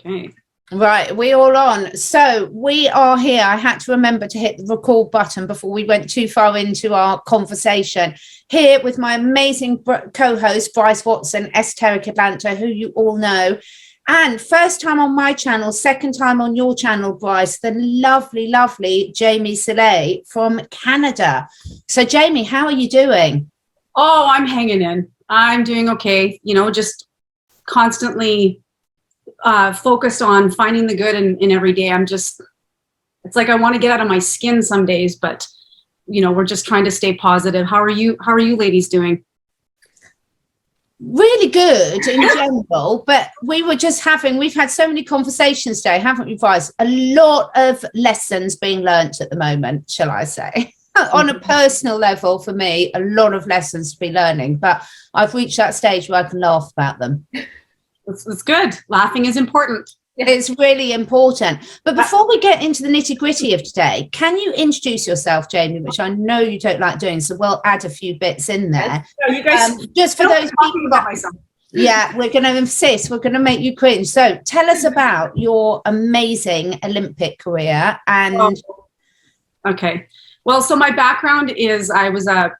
Okay. Right, we all on. So we are here. I had to remember to hit the record button before we went too far into our conversation. Here with my amazing co-host, Brice Watson, Esoteric Atlanta, who you all know. And first time on my channel, second time on your channel, Brice, the lovely, lovely Jamie Soleil from Canada. So Jamie, how are you doing? Oh, I'm hanging in. I'm doing okay. You know, just constantly focused on finding the good in every day. It's like I want to get out of my skin some days, but you know, we're just trying to stay positive. How are you ladies doing? Really good in general, but we've had so many conversations today, haven't we, Brice? A lot of lessons being learnt at the moment, shall I say. On a personal level, for me, a lot of lessons to be learning, but I've reached that stage where I can laugh about them. It's good. Laughing is important. It's really important. But before we get into the nitty-gritty of today, can you introduce yourself, Jamie, which I know you don't like doing, so we'll add a few bits in there. So you guys, just for those people about myself. Yeah, we're going to insist. We're going to make you cringe. So tell us about your amazing Olympic career. And okay. Well, so my background is I was a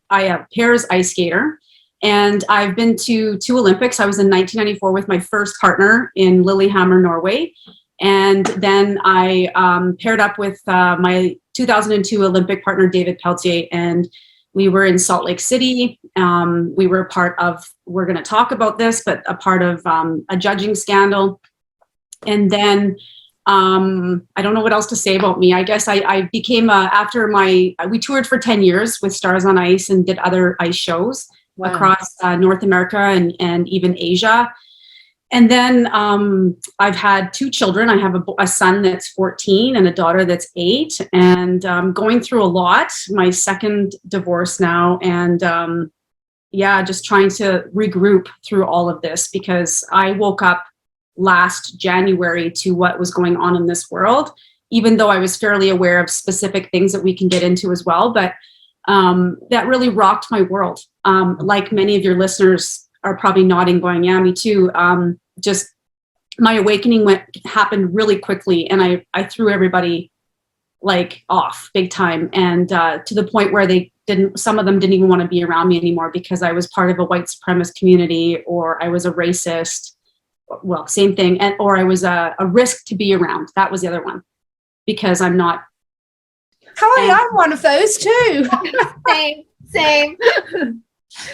pairs ice skater. And I've been to 2 Olympics. I was in 1994 with my first partner in Lillehammer, Norway. And then I paired up with my 2002 Olympic partner, David Peltier, and we were in Salt Lake City. We were part of, we're going to talk about this, but a part of a judging scandal. And then I don't know what else to say about me. I guess I became, we toured for 10 years with Stars on Ice and did other ice shows. Wow. Across North America and even Asia. And then I've had 2 children. I have a son that's 14 and a daughter that's 8, and going through a lot. My second divorce now, and yeah, just trying to regroup through all of this, because I woke up last January to what was going on in this world, even though I was fairly aware of specific things that we can get into as well. But that really rocked my world. Like many of your listeners are probably nodding, going, yeah, me too. Just my awakening happened really quickly, and I threw everybody like off big time, and to the point where some of them didn't even want to be around me anymore because I was part of a white supremacist community, or I was a racist. Well, same thing, or I was a risk to be around. That was the other one, because I'm not. Hi, I'm one of those too. Same.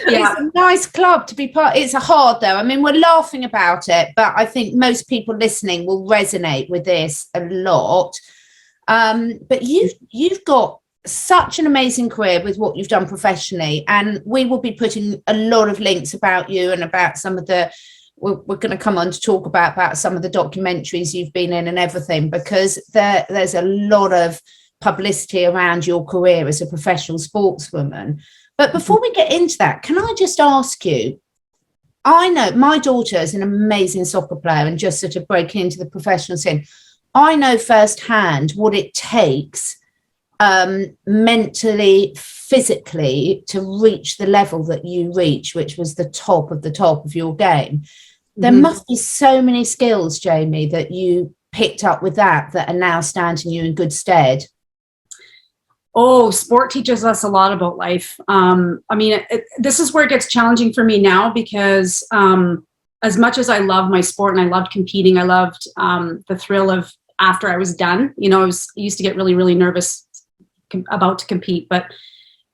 Yeah. It's a nice club to be part. It's hard though. I mean, we're laughing about it, but I think most people listening will resonate with this a lot. But you've got such an amazing career with what you've done professionally, and we will be putting a lot of links about you and about some of the. We're going to come on to talk about some of the documentaries you've been in and everything, because there's a lot of publicity around your career as a professional sportswoman. But before we get into that, can I just ask you, I know my daughter is an amazing soccer player, and just sort of breaking into the professional scene, I know firsthand what it takes mentally, physically, to reach the level that you reach, which was the top of your game. There must be so many skills, Jamie, that you picked up with that are now standing you in good stead. Oh, sport teaches us a lot about life. I mean, this is where it gets challenging for me now, because as much as I love my sport and I loved competing, I loved the thrill of after I was done. You know, I used to get really, really nervous about to compete, but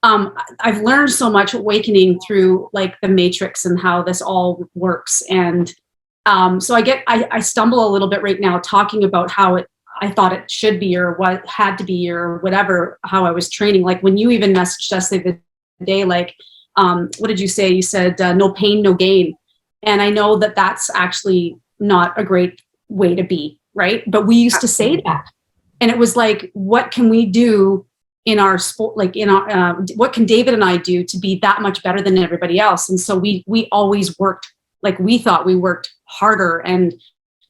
I've learned so much awakening through like the matrix and how this all works. And so I stumble a little bit right now talking about how I thought it should be, or what had to be, or whatever, how I was training. Like when you even messaged us the other day, like, what did you say? You said, no pain, no gain. And I know that that's actually not a great way to be, right? But we used to say that. And it was like, what can we do in our sport? Like what can David and I do to be that much better than everybody else? And so we always worked, like we thought we worked harder and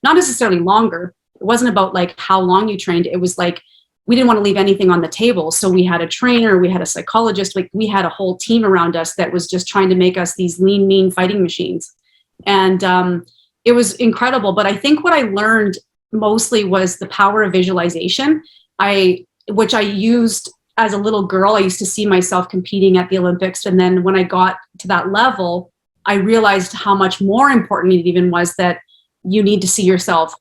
not necessarily longer. It wasn't about like how long you trained. It was like, we didn't want to leave anything on the table. So we had a trainer, we had a psychologist, like we had a whole team around us that was just trying to make us these lean, mean fighting machines. And it was incredible. But I think what I learned mostly was the power of visualization. Which I used as a little girl. I used to see myself competing at the Olympics. And then when I got to that level, I realized how much more important it even was that you need to see yourself,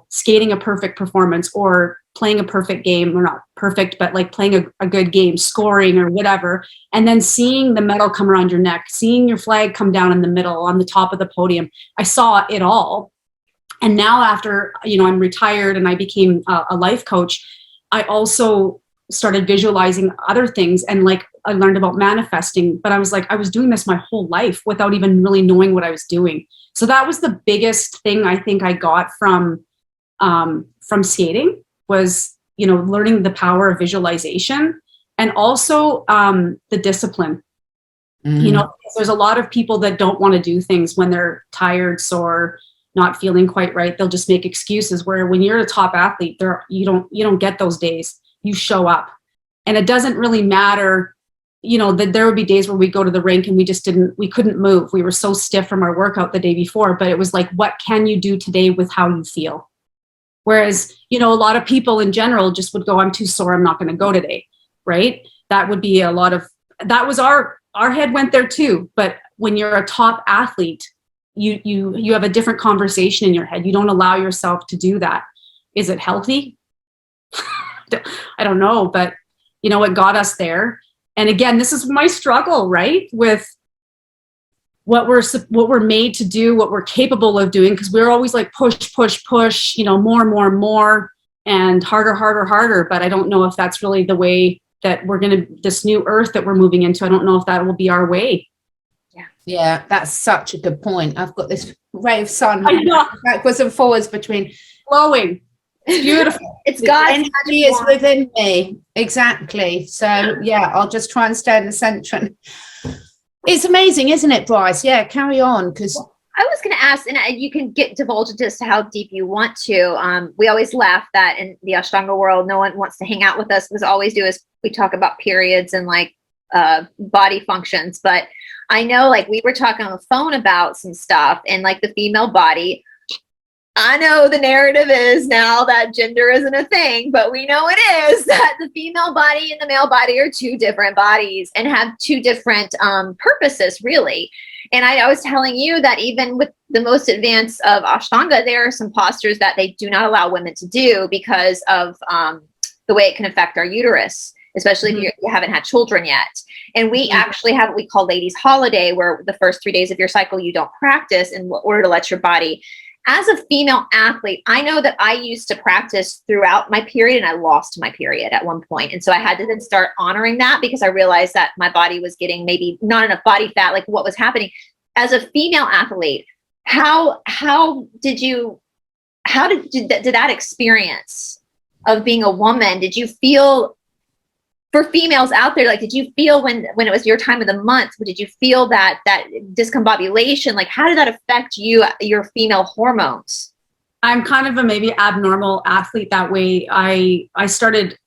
skating a perfect performance or playing a perfect game, or not perfect, but like playing a good game, scoring or whatever. And then seeing the medal come around your neck, seeing your flag come down in the middle on the top of the podium. I saw it all. And now after, I'm retired and I became a life coach, I also started visualizing other things, and like I learned about manifesting, but I was like, I was doing this my whole life without even really knowing what I was doing. So that was the biggest thing I think I got from skating was, learning the power of visualization, and also the discipline. There's a lot of people that don't want to do things when they're tired, sore, not feeling quite right. They'll just make excuses, where when you're a top athlete, you don't get those days. You show up, and it doesn't really matter, that there would be days where we go to the rink and we couldn't move. We were so stiff from our workout the day before, but it was like, what can you do today with how you feel? Whereas, a lot of people in general just would go, I'm too sore, I'm not going to go today. Right. That would be that was our head went there too. But when you're a top athlete, you have a different conversation in your head. You don't allow yourself to do that. Is it healthy? I don't know, but it got us there. And again, this is my struggle, right? With what we're made to do, what we're capable of doing, because we're always like push, more, and harder. But I don't know if that's really the way that this new earth that we're moving into. I don't know if that will be our way. Yeah, that's such a good point. I've got this ray of sun backwards and forwards between flowing. It's beautiful. It's God's energy is within me. Exactly. So yeah, I'll just try and stay in the center. It's amazing, isn't it, Brice? Yeah, carry on, because I was going to ask, and you can divulge into just how deep you want to. We always laugh that in the Ashtanga world, no one wants to hang out with us, because always do is we talk about periods and like body functions. But I know, like, we were talking on the phone about some stuff, and like the female body. I know the narrative is now that gender isn't a thing, but we know it is, that the female body and the male body are two different bodies and have two different purposes, really. And I was telling you that even with the most advanced of Ashtanga, there are some postures that they do not allow women to do because of the way it can affect our uterus, especially if you haven't had children yet. And we actually have what we call ladies' holiday, where the first 3 days of your cycle you don't practice in order to let your body. As a female athlete, I know that I used to practice throughout my period, and I lost my period at one point. And so I had to then start honoring that, because I realized that my body was getting maybe not enough body fat, like what was happening. As a female athlete, how did that experience of being a woman, did you feel, for females out there, like, did you feel when it was your time of the month, did you feel that discombobulation? Like, how did that affect you, your female hormones? I'm kind of a maybe abnormal athlete that way. I started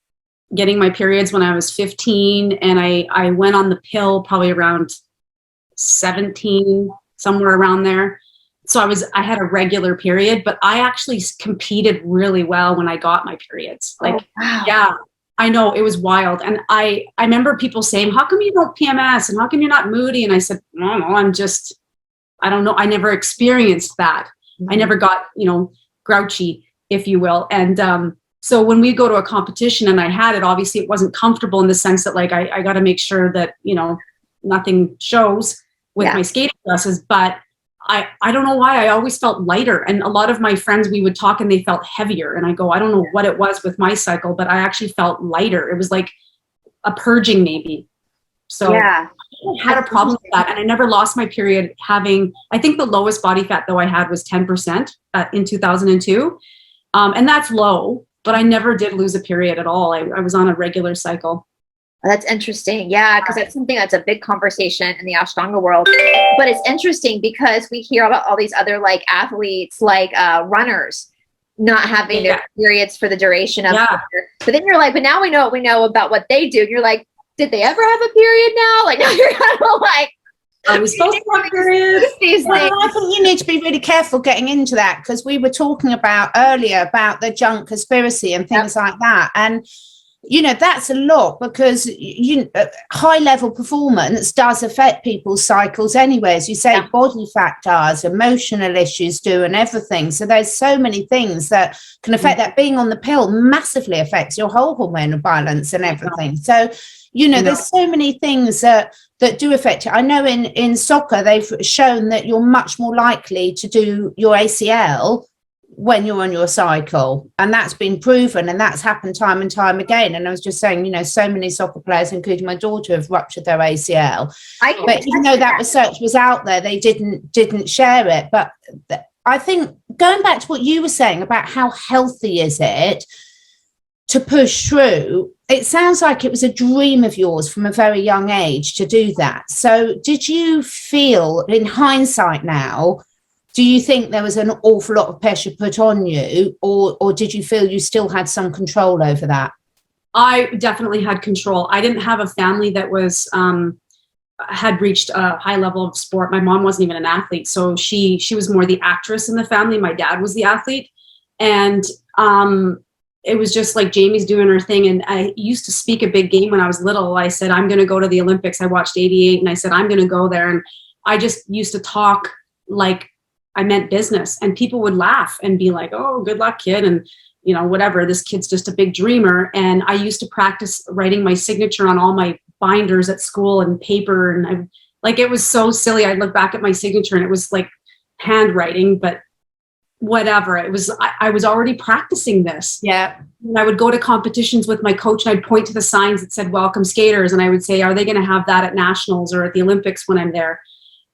getting my periods when I was 15, and I went on the pill probably around 17, somewhere around there. So I had a regular period, but I actually competed really well when I got my periods. Like, wow. Yeah. I know, it was wild. And I remember people saying, how come you don't PMS? And how come you're not moody? And I said, no, I don't know. I never experienced that. I never got, grouchy, if you will. And so when we go to a competition and I had it, obviously it wasn't comfortable in the sense that, like, I got to make sure that, nothing shows with my skating dresses. But I don't know why I always felt lighter. And a lot of my friends, we would talk and they felt heavier. And I go, I don't know what it was with my cycle, but I actually felt lighter. It was like a purging maybe. So I had a problem with that. And I never lost my period having, I think the lowest body fat though I had was 10% in 2002. And that's low, but I never did lose a period at all. I was on a regular cycle. That's interesting. Yeah, because that's something that's a big conversation in the Ashtanga world. But it's interesting because we hear about all these other like athletes, like runners, not having their periods for the duration of their, but then you're like, but now we know what we know about what they do. And you're like, did they ever have a period now? Like, now you're kind of like, Are we supposed to have periods? Well, I think you need to be really careful getting into that, because we were talking about earlier about the junk conspiracy and things like that. And, you know, that's a lot, because high level performance does affect people's cycles anyway. As you say, body fat does, emotional issues do, and everything. So there's so many things that can affect that. Being on the pill massively affects your whole hormonal balance and everything. So, you know, there's so many things that do affect it. I know in soccer, they've shown that you're much more likely to do your ACL when you're on your cycle. And that's been proven, and that's happened time and time again. And I was just saying, you know, so many soccer players, including my daughter, have ruptured their ACL. But even though that research was out there, they didn't share it. But I think going back to what you were saying about how healthy is it to push through, it sounds like it was a dream of yours from a very young age to do that. So did you feel, in hindsight now, do you think there was an awful lot of pressure put on you, or did you feel you still had some control over that? I definitely had control. I didn't have a family that was had reached a high level of sport. My mom wasn't even an athlete, so she was more the actress in the family. My dad was the athlete, and it was just like Jamie's doing her thing. And I used to speak a big game when I was little. I said, I'm going to go to the Olympics. I watched 88 and I said, I'm going to go there. And I just used to talk like I meant business, and people would laugh and be like, oh, good luck, kid. And, you know, whatever, this kid's just a big dreamer. And I used to practice writing my signature on all my binders at school and paper. And it was so silly. I look back at my signature and it was like handwriting, but whatever. It was, I was already practicing this. Yeah. And I would go to competitions with my coach and I'd point to the signs that said welcome skaters. And I would say, are they going to have that at nationals or at the Olympics when I'm there?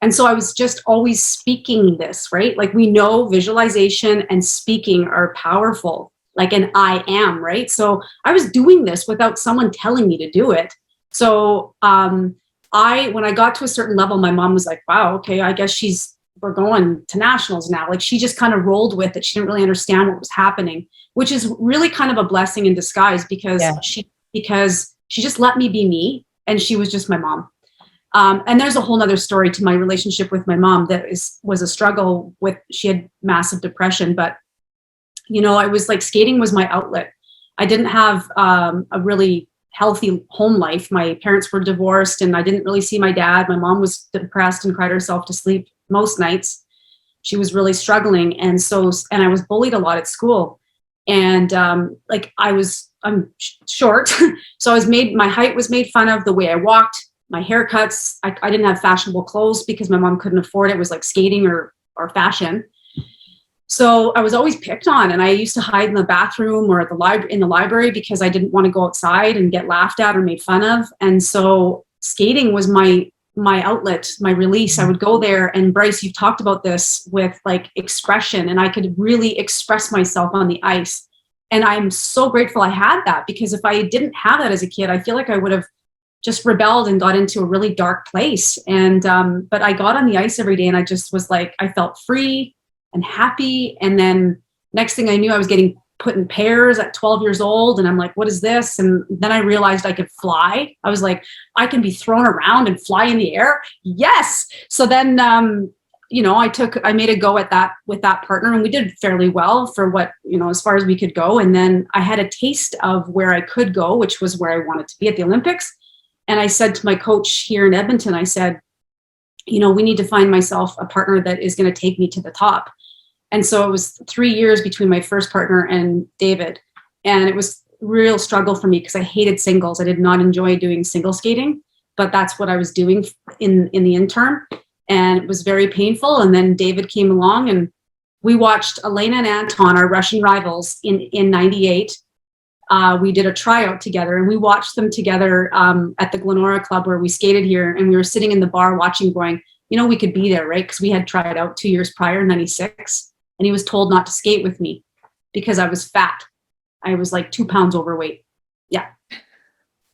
And so I was just always speaking this, right? Like, we know visualization and speaking are powerful, like an I am, right? So I was doing this without someone telling me to do it. So when I got to a certain level, my mom was like, wow, okay, I guess we're going to nationals now. Like, she just kind of rolled with it. She didn't really understand what was happening, which is really kind of a blessing in disguise, because she just let me be me, and she was just my mom. And there's a whole nother story to my relationship with my mom that was a struggle with. She had massive depression, but, you know, I was like, skating was my outlet. I didn't have a really healthy home life. My parents were divorced and I didn't really see my dad. My mom was depressed and cried herself to sleep most nights. She was really struggling. And I was bullied a lot at school. And I'm short. So my height was made fun of, the way I walked, my haircuts. I didn't have fashionable clothes because my mom couldn't afford it. It was like skating or fashion. So I was always picked on, and I used to hide in the bathroom or in the library because I didn't want to go outside and get laughed at or made fun of. And so skating was my outlet, my release. I would go there, and Brice, you've talked about this with like expression, and I could really express myself on the ice. And I'm so grateful I had that, because if I didn't have that as a kid, I feel like I would have just rebelled and got into a really dark place. And but I got on the ice every day, and I just was like, I felt free and happy. And then next thing I knew, I was getting put in pairs at 12 years old. And I'm like, what is this? And then I realized I could fly. I was like, I can be thrown around and fly in the air. Yes. So then, you know, I made a go at that with that partner, and we did fairly well for what, you know, as far as we could go. And then I had a taste of where I could go, which was where I wanted to be at the Olympics. And I said to my coach here in Edmonton, I said, you know, we need to find myself a partner that is going to take me to the top. And so it was 3 years between my first partner and David. And it was a real struggle for me because I hated singles. I did not enjoy doing single skating, but that's what I was doing in the interim. And it was very painful. And then David came along, and we watched Elena and Anton, our Russian rivals, in 98. We did a tryout together, and we watched them together at the Glenora Club where we skated here. And we were sitting in the bar watching, going, you know, we could be there, right? Because we had tried out 2 years prior in 96. And he was told not to skate with me because I was fat. I was like 2 pounds overweight. Yeah.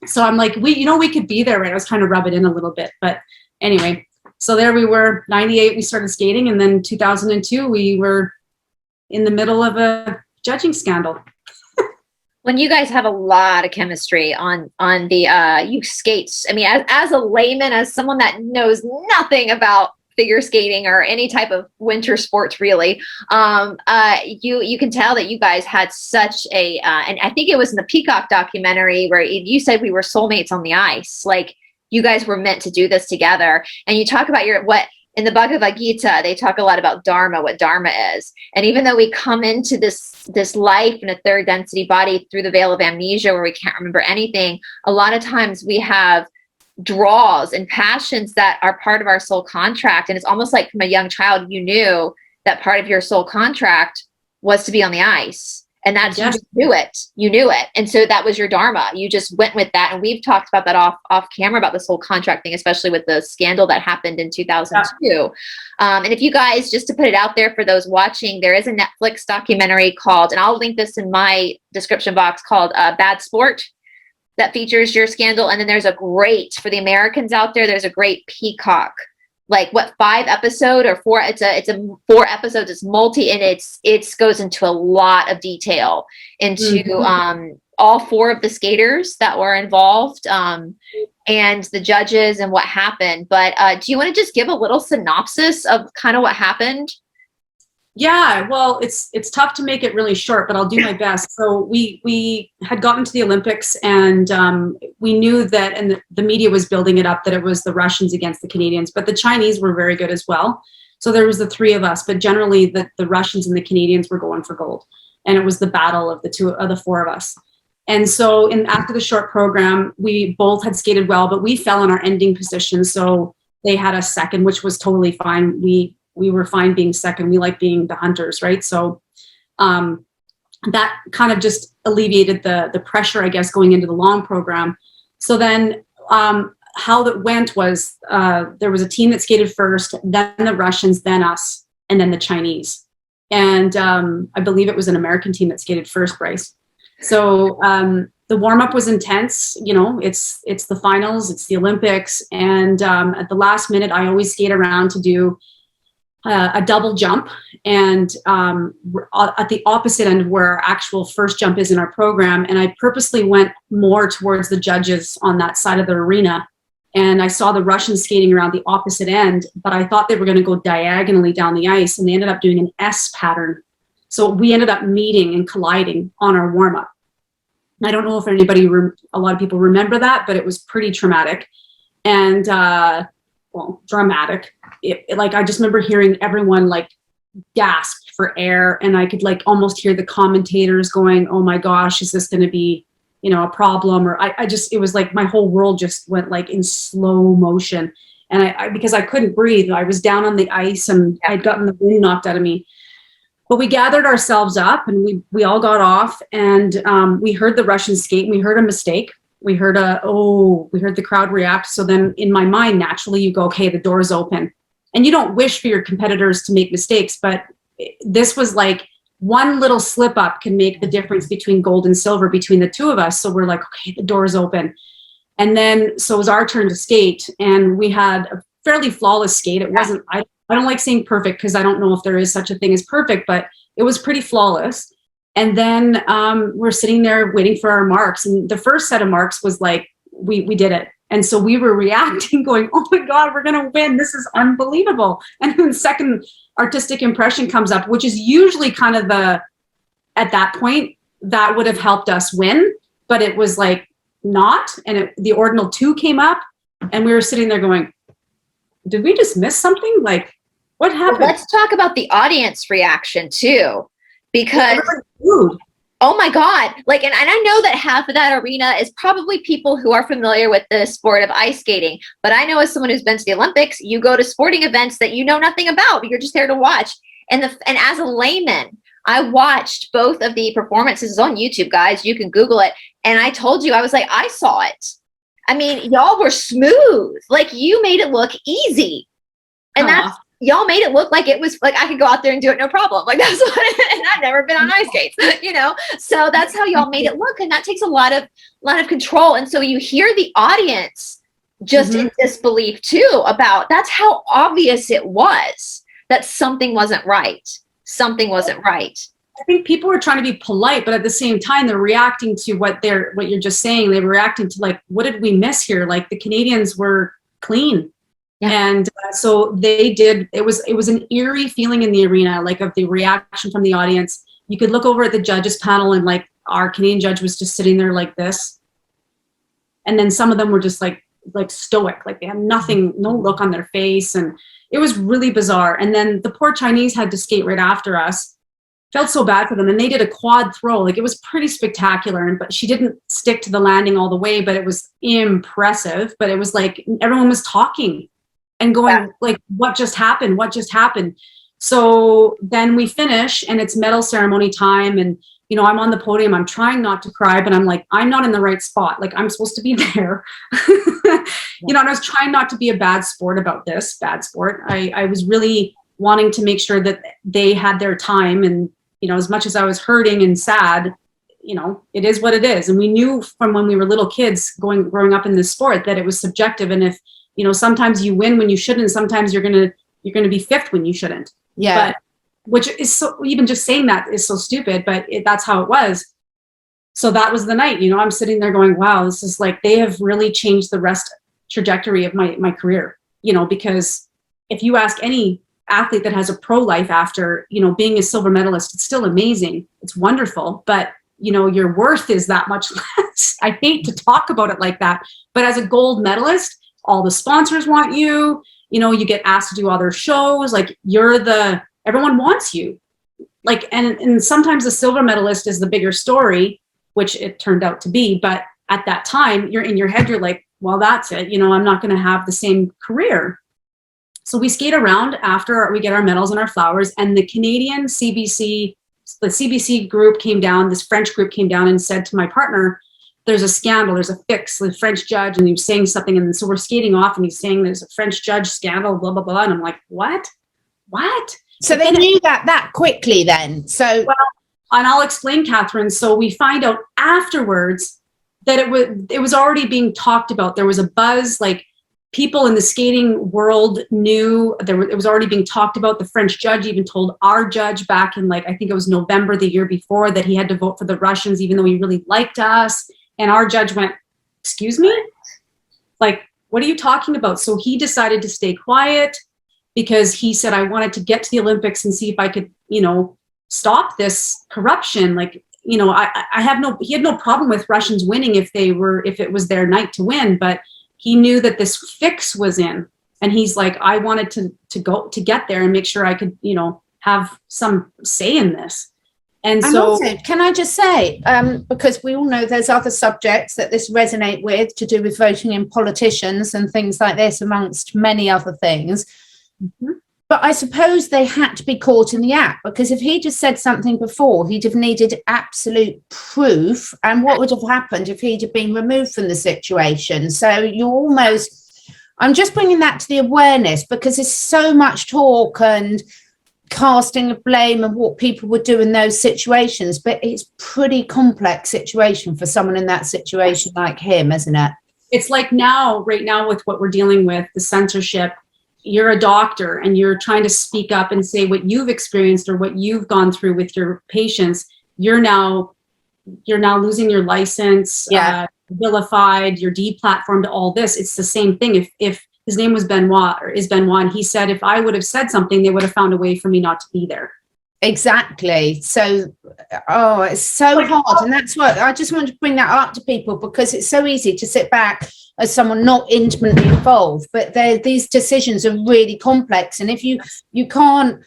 So I'm like, we could be there, right? I was trying to rub it in a little bit. But anyway, so there we were, 98, we started skating. And then 2002, we were in the middle of a judging scandal. when you guys have a lot of chemistry on the you skates. I mean, as a layman, as someone that knows nothing about figure skating or any type of winter sports, really, you can tell that you guys had such a and I think it was in the Peacock documentary where you said we were soulmates on the ice. Like, you guys were meant to do this together. And you talk about what in the Bhagavad Gita, they talk a lot about Dharma, what Dharma is. And even though we come into this life in a third density body through the veil of amnesia where we can't remember anything, a lot of times we have draws and passions that are part of our soul contract. And it's almost like from a young child, you knew that part of your soul contract was to be on the ice. And that's, yes. You knew it. And so that was your Dharma. You just went with that. And we've talked about that off camera about this whole contract thing, especially with the scandal that happened in 2002. Yeah. And if you guys, just to put it out there for those watching, there is a Netflix documentary called, and I'll link this in my description box, called Bad Sport, that features your scandal. And then there's a great, for the Americans out there, there's a great Peacock, like 5 episode or 4, it's a 4 episodes, it's multi, and it goes into a lot of detail into all 4 of the skaters that were involved, and the judges and what happened. But do you want to just give a little synopsis of kind of what happened? Yeah, well, it's tough to make it really short, but I'll do my best. So we had gotten to the Olympics, and we knew that, and the media was building it up, that it was the Russians against the Canadians, but the Chinese were very good as well. So there was the 3 of us, but generally the Russians and the Canadians were going for gold, and it was the battle of the 4 of us. And so after the short program, we both had skated well, but we fell in our ending position. So they had us second, which was totally fine. We were fine being second. We like being the hunters, right? So that kind of just alleviated the pressure, I guess, going into the long program. So then how that went was there was a team that skated first, then the Russians, then us, and then the Chinese. And I believe it was an American team that skated first, Brice. So the warm-up was intense. You know, it's the finals, it's the Olympics. And at the last minute, I always skate around to do a double jump, and at the opposite end of where our actual first jump is in our program. And I purposely went more towards the judges on that side of the arena. And I saw the Russians skating around the opposite end, but I thought they were going to go diagonally down the ice, and they ended up doing an S pattern. So we ended up meeting and colliding on our warm-up. I don't know if a lot of people remember that, but it was pretty traumatic and, dramatic. Like, I just remember hearing everyone like gasp for air, and I could like almost hear the commentators going, "Oh my gosh, is this going to be, a problem?" Or it was like my whole world just went like in slow motion. And I because I couldn't breathe, I was down on the ice and I'd gotten the wind knocked out of me. But we gathered ourselves up, and we all got off, and we heard the Russians skate, and we heard a mistake. We heard the crowd react. So then in my mind, naturally you go, okay, the door's open. And you don't wish for your competitors to make mistakes, but this was like one little slip up can make the difference between gold and silver between the 2 of us. So we're like, okay, the door is open. And then, so it was our turn to skate, and we had a fairly flawless skate. It wasn't, I don't like saying perfect, because I don't know if there is such a thing as perfect, but it was pretty flawless. And then we're sitting there waiting for our marks. And the first set of marks was like, we did it. And so we were reacting going, oh my God, we're going to win. This is unbelievable. And then the second artistic impression comes up, which is usually kind of at that point, that would have helped us win. But it was like not. And the ordinal 2 came up, and we were sitting there going, did we just miss something? Like, what happened? Well, let's talk about the audience reaction too. Because, oh my God, like, and I know that half of that arena is probably people who are familiar with the sport of ice skating. But I know, as someone who's been to the Olympics, you go to sporting events that you know nothing about, but you're just there to watch. And as a layman, I watched both of the performances on YouTube, guys. You can Google it. And I told you, I was like, I saw it. I mean, y'all were smooth. Like, you made it look easy. And y'all made it look like it was like I could go out there and do it no problem. Like, that's what and I've never been on ice skates, So that's how y'all made it look. And that takes a lot of control. And so you hear the audience just in disbelief too about, that's how obvious it was that something wasn't right. Something wasn't right. I think people were trying to be polite, but at the same time, they're reacting to what you're just saying. They were reacting to like, what did we miss here? Like the Canadians were clean. Yeah. And so they did, it was an eerie feeling in the arena, like of the reaction from the audience. You could look over at the judges panel and like our Canadian judge was just sitting there like this. And then some of them were just like stoic, like they had nothing, no look on their face. And it was really bizarre. And then the poor Chinese had to skate right after us. Felt so bad for them. And they did a quad throw. Like it was pretty spectacular. But she didn't stick to the landing all the way, but it was impressive. But it was like everyone was talking and going like, what just happened? What just happened? So then we finish and it's medal ceremony time. And, you know, I'm on the podium, I'm trying not to cry, but I'm like, I'm not in the right spot. Like I'm supposed to be there. You know, and I was trying not to be a bad sport about this, bad sport. I was really wanting to make sure that they had their time. And, you know, as much as I was hurting and sad, you know, it is what it is. And we knew from when we were little kids growing up in this sport that it was subjective. And if, you know, sometimes you win when you shouldn't, sometimes you're going to be fifth when you shouldn't. Yeah. But, which is so, even just saying that is so stupid, but that's how it was. So that was the night, you know, I'm sitting there going, wow, this is like, they have really changed the trajectory of my career, you know, because if you ask any athlete that has a pro life after, you know, being a silver medalist, it's still amazing. It's wonderful, but you know, your worth is that much less. I hate to talk about it like that, but as a gold medalist, all the sponsors want you, you know, you get asked to do other shows, like everyone wants you. Like, and sometimes the silver medalist is the bigger story, which it turned out to be. But at that time, you're in your head, you're like, well, that's it. You know, I'm not going to have the same career. So we skate around after we get our medals and our flowers, and the Canadian CBC, the CBC group came down, this French group came down and said to my partner, there's a scandal, there's a fix, the French judge, and he was saying something. And so we're skating off and he's saying there's a French judge scandal, blah, blah, blah. And I'm like, what? So they knew that quickly then. So, well, and I'll explain, Catherine. So we find out afterwards that it was already being talked about. There was a buzz, like people in the skating world knew it was already being talked about. The French judge even told our judge back in I think it was November the year before, that he had to vote for the Russians, even though he really liked us. And our judge went, excuse me? Like, what are you talking about? So he decided to stay quiet, because he said, I wanted to get to the Olympics and see if I could, you know, stop this corruption. Like, you know, he had no problem with Russians winning if it was their night to win, but he knew that this fix was in. And he's like, I wanted to get there and make sure I could, you know, have some say in this. And so also, can I just say, because we all know there's other subjects that this resonate with, to do with voting in politicians and things like this, amongst many other things. Mm-hmm. But I suppose they had to be caught in the act, because if he just said something before, he'd have needed absolute proof. And what would have happened if he'd have been removed from the situation? So I'm just bringing that to the awareness, because there's so much talk and casting of blame and what people would do in those situations. But it's pretty complex situation for someone in that situation like him, isn't it? It's like right now with what we're dealing with, the censorship. You're a doctor and you're trying to speak up and say what you've experienced or what you've gone through with your patients. You're now losing your license, vilified, you're deplatformed, all this. It's the same thing. If his name was Benoit, and he said, if I would have said something, they would have found a way for me not to be there. Exactly. So, it's so hard. And that's what I just wanted to bring that up to people, because it's so easy to sit back as someone not intimately involved, but these decisions are really complex. And if you can't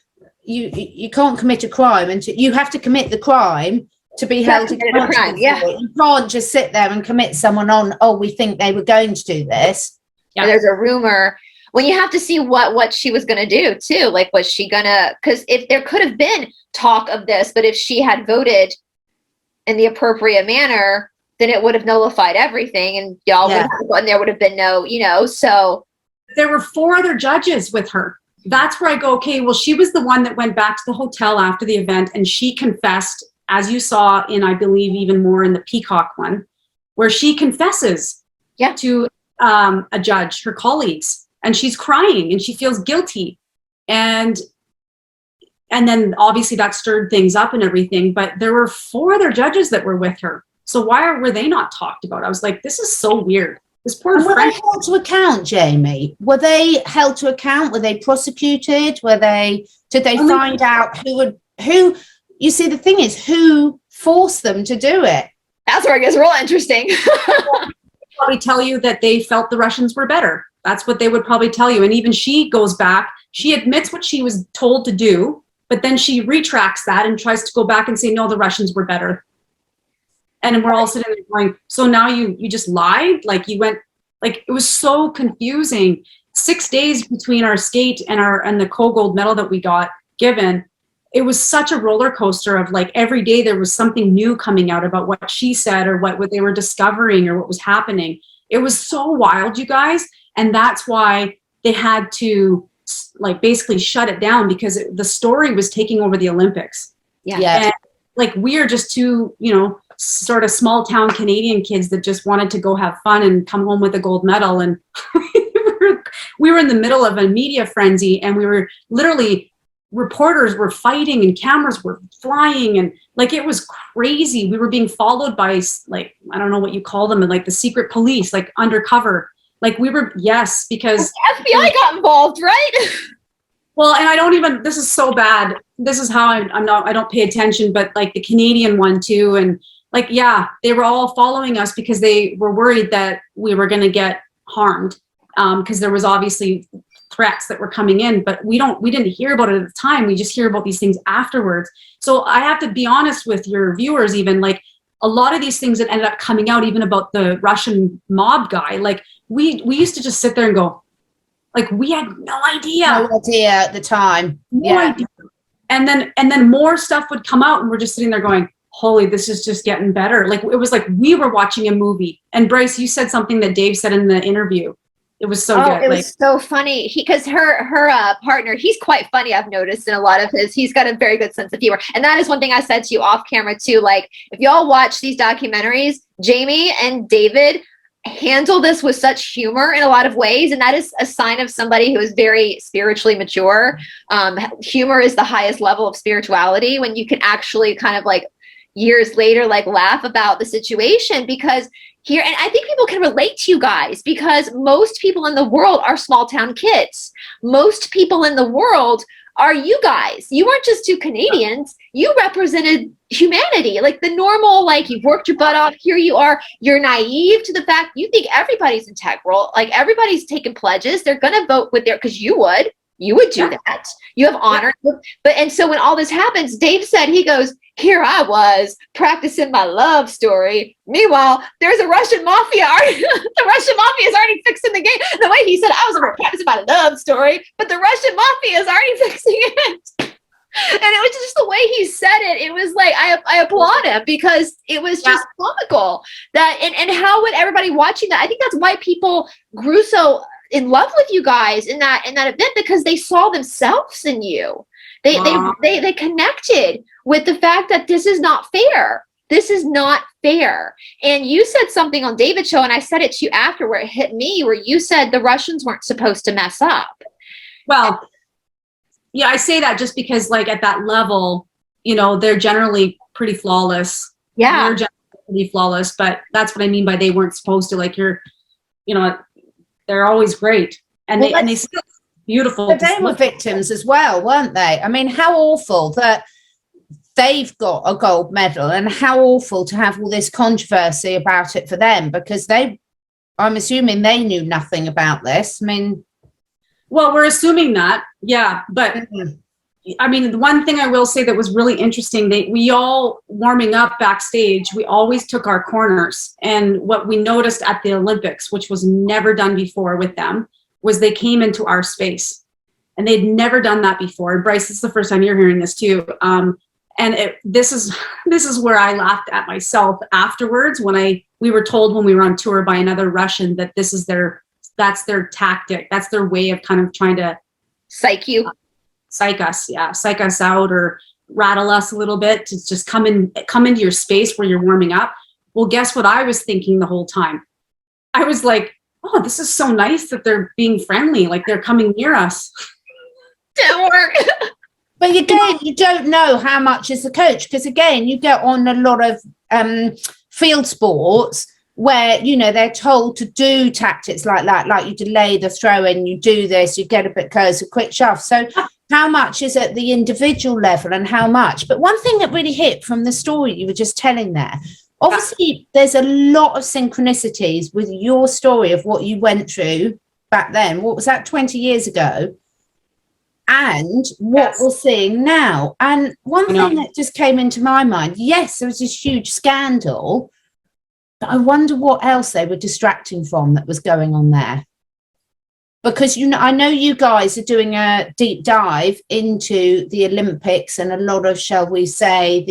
commit a crime, and you have to commit the crime to be held accountable. Yeah. You can't just sit there and commit someone on, we think they were going to do this. Yeah. There's a rumor. When you have to see what she was going to do too, like, was she gonna, because if there could have been talk of this, but if she had voted in the appropriate manner, then it would have nullified everything, and y'all would have, and there would have been no, you know, so. There were 4 other judges with her. That's where I go, okay, well, she was the one that went back to the hotel after the event, and she confessed, as you saw in, I believe, even more in the Peacock One, where she confesses to a judge, her colleagues, and she's crying and she feels guilty. And and then obviously that stirred things up and everything, but there were 4 other judges that were with her. So why were they not talked about? I was like, this is so weird. This poor and were friend. they held to account, Jamie? Were they held to account? Were they prosecuted? Did they find out who, you see, the thing is, who forced them to do it? That's where it gets real interesting. Probably tell you that they felt the Russians were better. That's what they would probably tell you. And even she goes back, she admits what she was told to do, but then she retracts that and tries to go back and say, no, the Russians were better. And we're all sitting there going, so now you just lied? Like you went, like it was so confusing. 6 days between our skate and the co-gold medal that we got given. It was such a roller coaster of like every day there was something new coming out about what she said or what they were discovering or what was happening. It was so wild, you guys. And that's why they had to like basically shut it down, because the story was taking over the Olympics. Yeah. And like we are just two, sort of small town Canadian kids that just wanted to go have fun and come home with a gold medal. And we were in the middle of a media frenzy, and we were literally, reporters were fighting and cameras were flying, and like it was crazy. We were being followed by, like, I don't know what you call them, like the secret police, like undercover. Like we were, yes, because the FBI got involved, right? Well, and I don't even, this is so bad. This is how I don't pay attention, but like the Canadian one too. And like, yeah, they were all following us because they were worried that we were going to get harmed. Because there was obviously threats that were coming in, but we didn't hear about it at the time. We just hear about these things afterwards. So I have to be honest with your viewers, even like a lot of these things that ended up coming out, even about the Russian mob guy, like we used to just sit there and go, like, we had no idea. No idea at the time. No idea. And then more stuff would come out, and we're just sitting there going, holy, this is just getting better. Like it was like we were watching a movie. And Brice, you said something that Dave said in the interview. It was so good. It was so funny because her partner, he's quite funny. I've noticed in a lot of he's got a very good sense of humor. And that is one thing I said to you off camera too. Like if y'all watch these documentaries, Jamie and David handle this with such humor in a lot of ways. And that is a sign of somebody who is very spiritually mature. Humor is the highest level of spirituality, when you can actually kind of like years later, like laugh about the situation, because here, and I think people can relate to you guys, because most people in the world are small town kids. Most people in the world are you guys. You weren't just two Canadians. You represented humanity, like the normal, like you've worked your butt off. Here you are. You're naive to the fact you think everybody's integral. Like everybody's taking pledges. They're going to vote with because you would do that. You have honor. But, and so when all this happens, Dave said, he goes, here I was practicing my love story. Meanwhile, there's a Russian mafia. The Russian mafia is already fixing the game. The way he said, I was practicing my love story, but the Russian mafia is already fixing it. And it was just the way he said it. It was like, I applaud him, because it was just comical. That and how would everybody watching that? I think that's why people grew so in love with you guys in that event, because they saw themselves in you. They connected with the fact that this is not fair. This is not fair. And you said something on David's show, and I said it to you after, where it hit me, where you said the Russians weren't supposed to mess up. Well, yeah, I say that just because, like, at that level, they're generally pretty flawless. Yeah. They're generally pretty flawless, but that's what I mean by they weren't supposed to. Like, they're always great. And they still beautiful. But they were victims as well, weren't they? I mean, how awful that they've got a gold medal, and how awful to have all this controversy about it for them, because I'm assuming they knew nothing about this. I mean, well, we're assuming that, yeah, but I mean, the one thing I will say that was really interesting, we all warming up backstage, we always took our corners. And what we noticed at the Olympics, which was never done before with them, was they came into our space, and they'd never done that before. And Brice, this is the first time you're hearing this too. And this is where I laughed at myself afterwards, when we were told when we were on tour by another Russian that that's their tactic. That's their way of kind of trying to psych us out or rattle us a little bit, to just come into your space where you're warming up. Well, guess what I was thinking the whole time? I was like, oh, this is so nice that they're being friendly, like they're coming near us. Didn't work. But again, you don't know how much is the coach, because again, you get on a lot of field sports where, you know, they're told to do tactics like that, like you delay the throw in, you do this, you get a bit closer, quick shove. So how much is at the individual level and how much? But one thing that really hit from the story you were just telling there, obviously there's a lot of synchronicities with your story of what you went through back then. What was that, 20 years ago? And what we're seeing now. And one thing that just came into my mind, yes, there was this huge scandal, but I wonder what else they were distracting from that was going on there. Because, you know, I know you guys are doing a deep dive into the Olympics and a lot of, shall we say,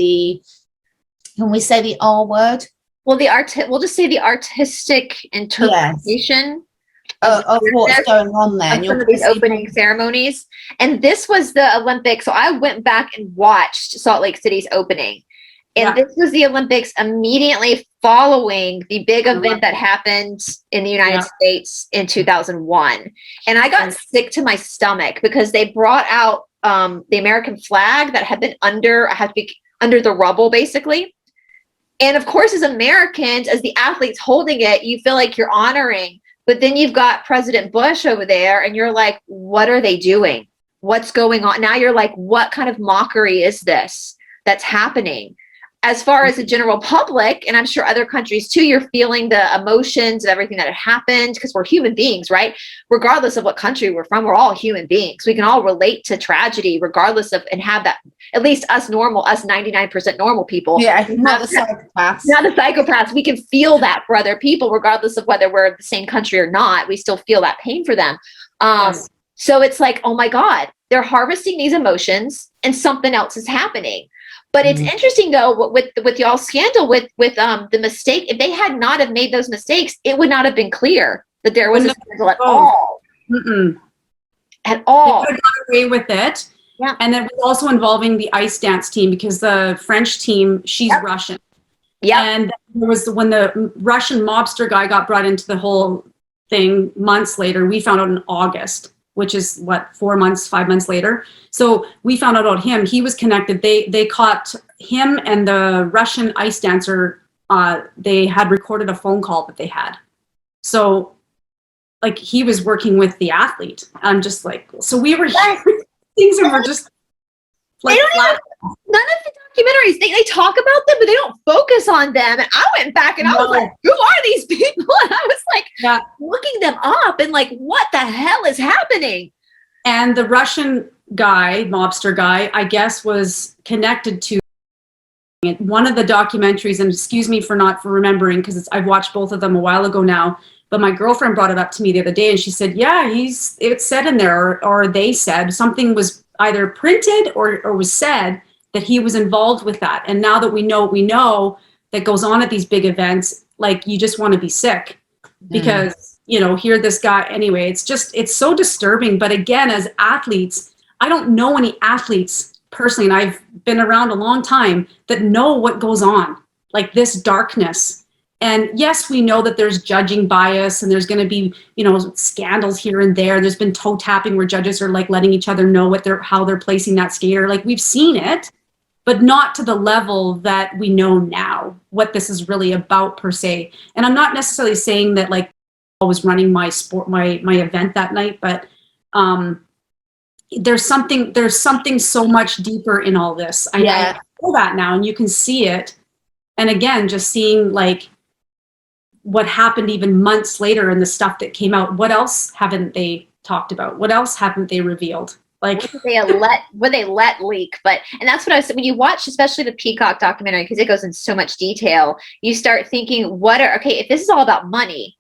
can we say the R word? Well, we'll just say the artistic interpretation of what's going on there. And some of these opening ceremonies. And this was the Olympics. So I went back and watched Salt Lake City's opening. And this was the Olympics immediately following the big event that happened in the United States in 2001. And I got sick to my stomach because they brought out the American flag that had been under the rubble, basically. And of course, as Americans, as the athletes holding it, you feel like you're honoring. But then you've got President Bush over there and you're like, what are they doing? What's going on? Now you're like, what kind of mockery is this that's happening? As far as the general public, and I'm sure other countries too, you're feeling the emotions and everything that had happened, because we're human beings, right? Regardless of what country we're from, we're all human beings. We can all relate to tragedy regardless of, and have that, at least us 99% normal people. Yeah, not the psychopaths. Not the psychopaths. We can feel that for other people, regardless of whether we're in the same country or not. We still feel that pain for them. So it's like, oh my God, they're harvesting these emotions and something else is happening. But it's interesting though, with y'all's scandal, with the mistake, if they had not have made those mistakes, it would not have been clear that there was a scandal at all. At all. They could have got away with it. Yeah. And then it was also involving the ice dance team, because the French team, she's Russian. Yeah. And there was when the Russian mobster guy got brought into the whole thing months later. We found out in August, which is what, 5 months later. So we found out about him. He was connected. They caught him and the Russian ice dancer. They had recorded a phone call that they had. So like he was working with the athlete. I'm just like, so we were hearing things and we're just like, none of the documentaries, they talk about them, but they don't focus on them. And I went back and I was like, who are these people? And I was like looking them up and like, what the hell is happening? And the Russian guy, mobster guy, I guess was connected to one of the documentaries, and excuse me for remembering, because I've watched both of them a while ago now, but my girlfriend brought it up to me the other day and she said, yeah, it said in there, or they said something was either printed or was said that he was involved with that. And now that we know that goes on at these big events, like you just want to be sick because, you know, hear this guy anyway, it's so disturbing. But again, as athletes, I don't know any athletes personally, and I've been around a long time, that know what goes on, like this darkness. And yes, we know that there's judging bias and there's going to be, you know, scandals here and there. There's been toe tapping where judges are like letting each other know how they're placing that skater. Like we've seen it, but not to the level that we know now what this is really about per se. And I'm not necessarily saying that like I was running my event that night, but there's something so much deeper in all this. I know that now, and you can see it. And again, just seeing like what happened even months later and the stuff that came out. What else haven't they talked about? What else haven't they revealed? Like what they let leak. But, and that's what I said, when you watch, especially the Peacock documentary, because it goes into so much detail, you start thinking, if this is all about money,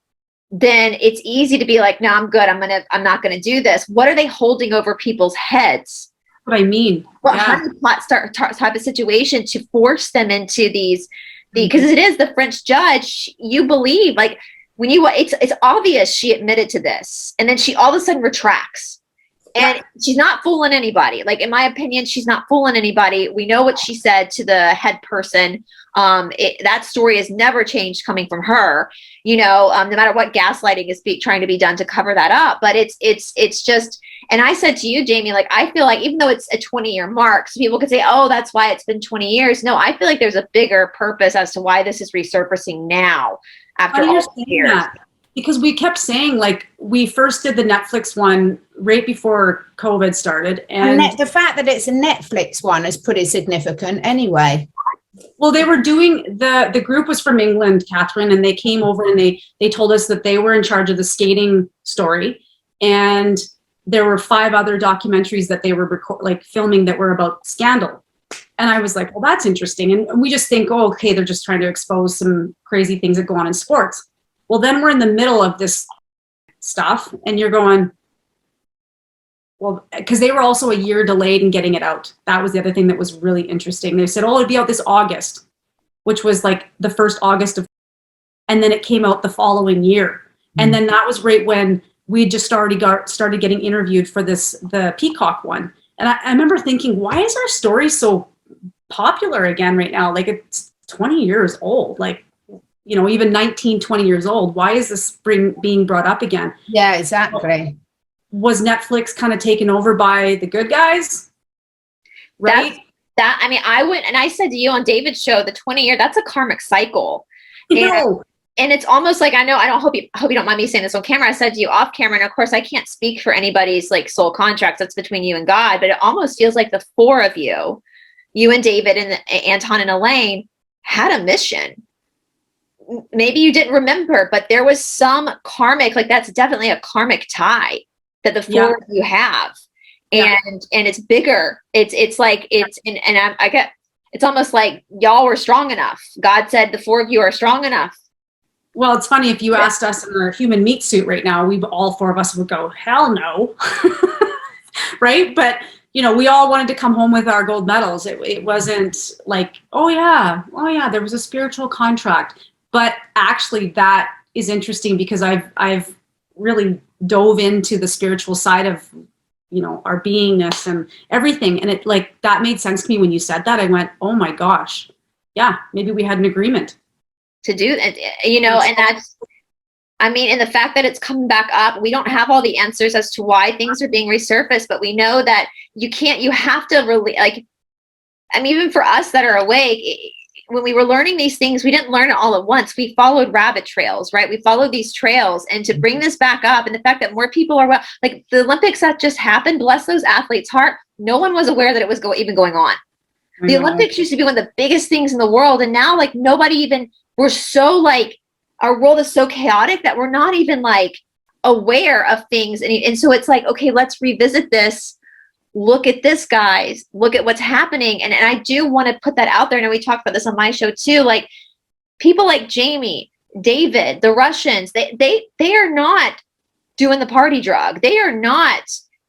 then it's easy to be like, no, I'm good. I'm not going to do this. What are they holding over people's heads? What I mean. What honeypot type of situation to force them into these, because it is the French judge, you believe, like when it's obvious she admitted to this and then she all of a sudden retracts. And she's not fooling anybody. Like, in my opinion, she's not fooling anybody. We know what she said to the head person. That story has never changed coming from her, no matter what gaslighting is trying to be done to cover that up. But it's just, and I said to you, Jamie, like, I feel like even though it's a 20-year mark, so people could say, oh, that's why it's been 20 years. No, I feel like there's a bigger purpose as to why this is resurfacing now after all these years. That? Because we kept saying, like, we first did the Netflix one right before COVID started. And the fact that it's a Netflix one is pretty significant anyway. Well, they were doing, the group was from England, Catherine, and they came over and they told us that they were in charge of the skating story. And there were 5 other documentaries that they were filming that were about scandal. And I was like, well, that's interesting. And we just think, oh, okay, they're just trying to expose some crazy things that go on in sports. Well, then we're in the middle of this stuff and you're going, well, because they were also a year delayed in getting it out. That was the other thing that was really interesting. They said, oh, it'd be out this August, which was like the first August of, and then it came out the following year. Mm-hmm. And then that was right when we just started getting interviewed for the Peacock One. And I remember thinking, why is our story so popular again right now? Like, it's 20 years old. Like, even 19, 20 years old. Why is this being brought up again? Yeah, exactly. Was Netflix kind of taken over by the good guys? Right? I went and I said to you on David's show, the 20-year, that's a karmic cycle. And it's almost like, I hope you don't mind me saying this on camera. I said to you off camera, and of course I can't speak for anybody's like soul contracts. That's between you and God, but it almost feels like the 4 of you and David and Anton and Elaine had a mission. Maybe you didn't remember, but there was some karmic, like that's definitely a karmic tie that the 4 of you have. And it's bigger. It's like, it's almost like y'all were strong enough. God said the 4 of you are strong enough. Well, it's funny, if you asked us in our human meat suit right now, all 4 of us would go, hell no. Right? But we all wanted to come home with our gold medals. It wasn't like, oh yeah, there was a spiritual contract. But actually, that is interesting because I've really dove into the spiritual side of, our beingness and everything. And it that made sense to me when you said that. I went, oh my gosh, yeah, maybe we had an agreement to do that, and that's, and the fact that it's coming back up, we don't have all the answers as to why things are being resurfaced, but we know that you have to really, even for us that are awake, when we were learning these things, we didn't learn it all at once. We followed rabbit trails, right? We followed these trails, and to bring this back up, and the fact that more people are like the Olympics that just happened, bless those athletes' heart. No one was aware that it was even going on. The Olympics used to be one of the biggest things in the world, and now nobody even. We're so our world is so chaotic that we're not even aware of things, and so it's like, okay, let's revisit this. Look at this, guys. Look at what's happening. And I do want to put that out there. And we talked about this on my show too. Like, people like Jamie, David, the Russians, they are not doing the party drug. They are not.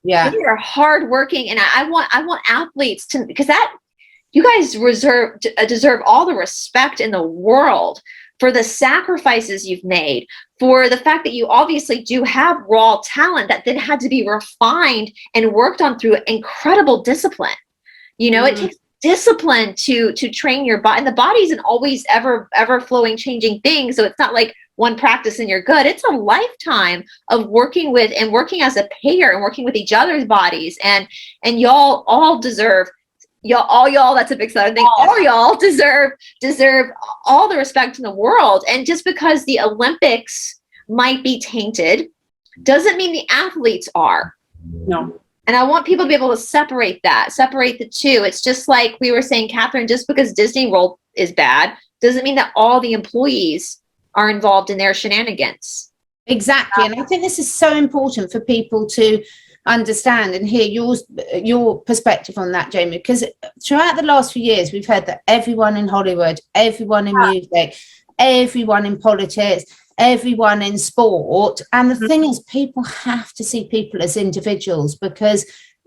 Yeah. They are hardworking. And I want athletes to, because you guys deserve all the respect in the world for the sacrifices you've made, for the fact that you obviously do have raw talent that then had to be refined and worked on through incredible discipline. It takes discipline to train your body, and the body isn't always ever flowing, changing things. So it's not like one practice and you're good. It's a lifetime of working as a pair and working with each other's bodies. And y'all all deserve. Y'all, that's a big Southern thing. All y'all deserve all the respect in the world. And just because the Olympics might be tainted doesn't mean the athletes are. No. And I want people to be able to separate the two. It's just like we were saying, Catherine, just because Disney World is bad doesn't mean that all the employees are involved in their shenanigans. Exactly. And I think this is so important for people to understand and hear your perspective on that, Jamie, because throughout the last few years we've heard that everyone in Hollywood, everyone in music, everyone in politics, everyone in sport, and the thing is, people have to see people as individuals, because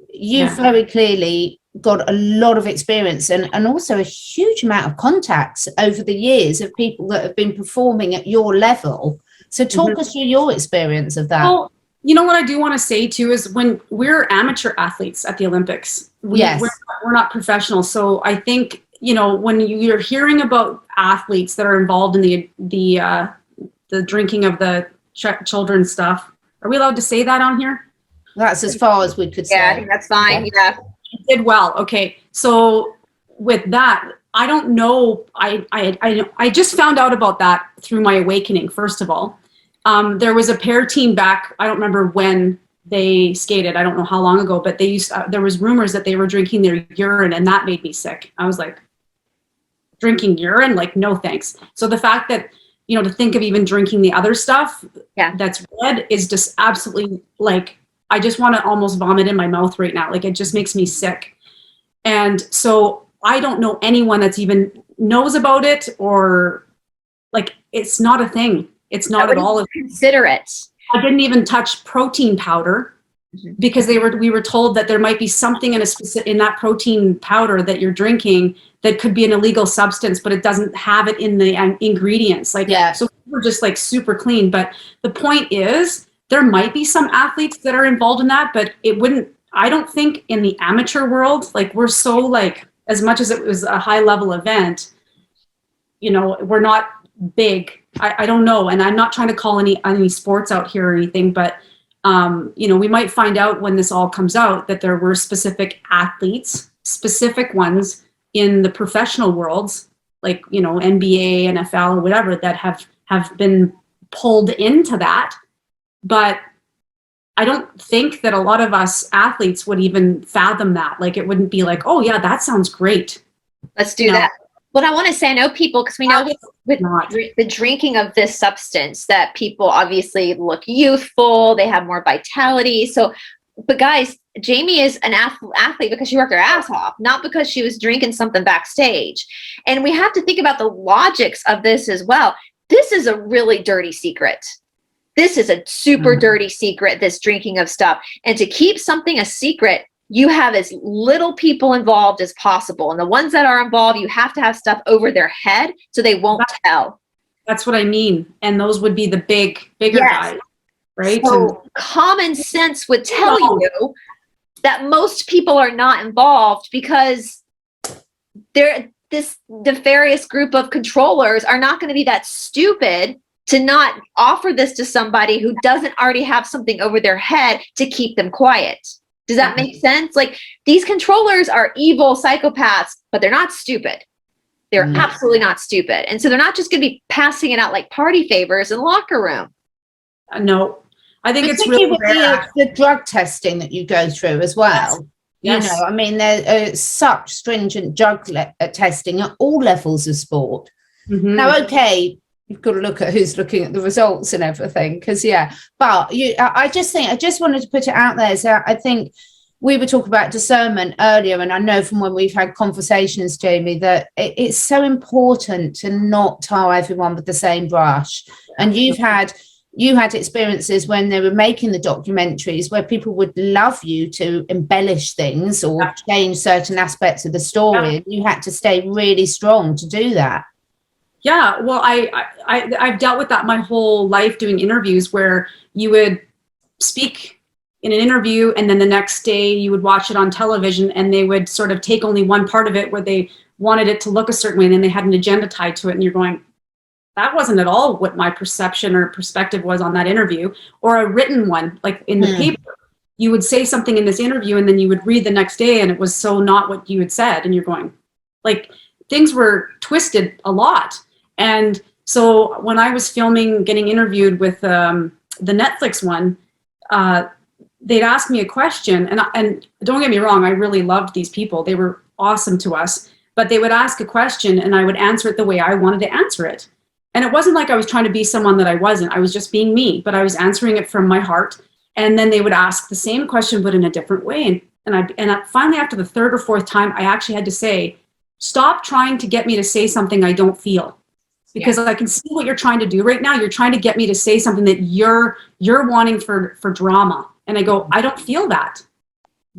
you've very clearly got a lot of experience and also a huge amount of contacts over the years of people that have been performing at your level. So talk us through your experience of that. Well, You know what I do want to say too is when we're amateur athletes at the Olympics, we're not professionals. So I think, you know, when you're hearing about athletes that are involved in the drinking of the children's stuff, are we allowed to say that on here? That's as far as we could say. Yeah, I think that's fine. Yeah. You did well. Okay. So with that, I don't know. I just found out about that through my awakening, first of all. There was a pair team back, I don't remember when they skated, I don't know how long ago, but they used there was rumors that they were drinking their urine, and that made me sick. I was like, drinking urine? Like, no thanks. So the fact that, you know, to think of even drinking the other stuff that's red is just absolutely, like, I just want to almost vomit in my mouth right now. Like, it just makes me sick. And so I don't know anyone that's even knows about it, or like, it's not a thing. It's not at all. Consider it. I didn't even touch protein powder because we were told that there might be something in that protein powder that you're drinking that could be an illegal substance, but it doesn't have it in the ingredients. Like, so we're just like super clean. But the point is, there might be some athletes that are involved in that, but it wouldn't, I don't think in the amateur world, like, we're so, like, as much as it was a high level event, you know, we're not big. I don't know. And I'm not trying to call any sports out here or anything, but, you know, we might find out when this all comes out that there were specific athletes, specific ones in the professional worlds, like, you know, NBA, NFL, or whatever, that have been pulled into that. But I don't think that a lot of us athletes would even fathom that. Like, it wouldn't be like, oh yeah, that sounds great. Let's do that. What I want to say, I know people, because we know with the drinking of this substance that people obviously look youthful, they have more vitality. So, but guys, Jamie is an athlete because she worked her ass off, not because she was drinking something backstage. And we have to think about the logics of this as well. This is a really dirty secret. This is a super dirty secret, this drinking of stuff. And to keep something a secret, you have as little people involved as possible. And the ones that are involved, you have to have stuff over their head so they won't tell. That's what I mean. And those would be the bigger guys, right? So common sense would tell you that most people are not involved because this nefarious group of controllers are not going to be that stupid to not offer this to somebody who doesn't already have something over their head to keep them quiet. Does that make sense? Like, these controllers are evil psychopaths, but they're not stupid. They're absolutely not stupid. And so they're not just going to be passing it out like party favors in the locker room. No, I think it's really the drug testing that you go through as well. Yes. You know, I mean, there's such stringent drug testing at all levels of sport. Now, okay, you've got to look at who's looking at the results and everything, because but I just wanted to put it out there. So I think we were talking about discernment earlier, and I know from when we've had conversations, Jamie, that it's so important to not tar everyone with the same brush. And you had experiences when they were making the documentaries where people would love you to embellish things or change certain aspects of the story, and you had to stay really strong to do that. Yeah, well, I've dealt with that my whole life, doing interviews where you would speak in an interview and then the next day you would watch it on television and they would sort of take only one part of it where they wanted it to look a certain way, and then they had an agenda tied to it, and you're going, that wasn't at all what my perception or perspective was on that interview. Or a written one, like in the paper, you would say something in this interview and then you would read the next day and it was so not what you had said, and you're going, like, things were twisted a lot. And so when I was getting interviewed with the Netflix one, they'd ask me a question, and don't get me wrong, I really loved these people. They were awesome to us, but they would ask a question and I would answer it the way I wanted to answer it. And it wasn't like I was trying to be someone that I wasn't. I was just being me, but I was answering it from my heart. And then they would ask the same question, but in a different way. And finally, after the third or fourth time, I actually had to say, stop trying to get me to say something I don't feel. Because I can see what you're trying to do right now. You're trying to get me to say something that you're wanting for drama. And I go, I don't feel that.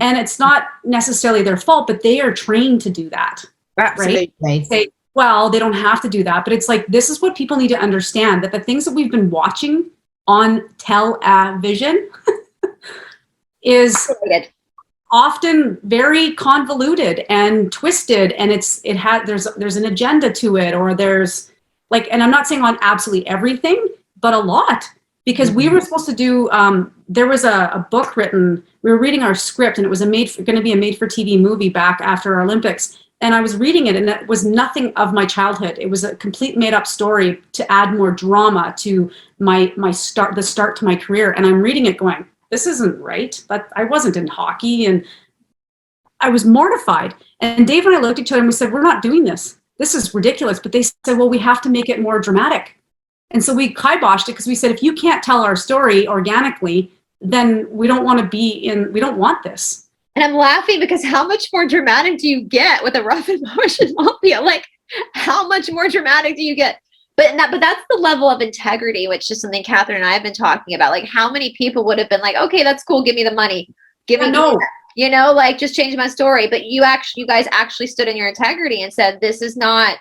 And it's not necessarily their fault, but they are trained to do that. Absolutely. Right? Say, well, they don't have to do that. But it's like, this is what people need to understand, that the things that we've been watching on television is often very convoluted and twisted, and there's an agenda to it, or there's like, and I'm not saying on absolutely everything, but a lot, because we were supposed to do, there was a book written, we were reading our script, and it was going to be a made for TV movie back after our Olympics. And I was reading it, and it was nothing of my childhood. It was a complete made up story to add more drama to the start to my career. And I'm reading it going, this isn't right. But I wasn't in hockey, and I was mortified. And Dave and I looked at each other and we said, we're not doing this. This is ridiculous. But they said, well, we have to make it more dramatic. And so we kiboshed it, because we said, if you can't tell our story organically, then we don't want this. And I'm laughing because how much more dramatic do you get with a rough and motion mafia? Like, how much more dramatic do you get? But that's the level of integrity, which is something Catherine and I have been talking about. Like, how many people would have been like, okay, that's cool, give me the money, you know, like, just change my story. But you guys actually stood in your integrity and said, this is not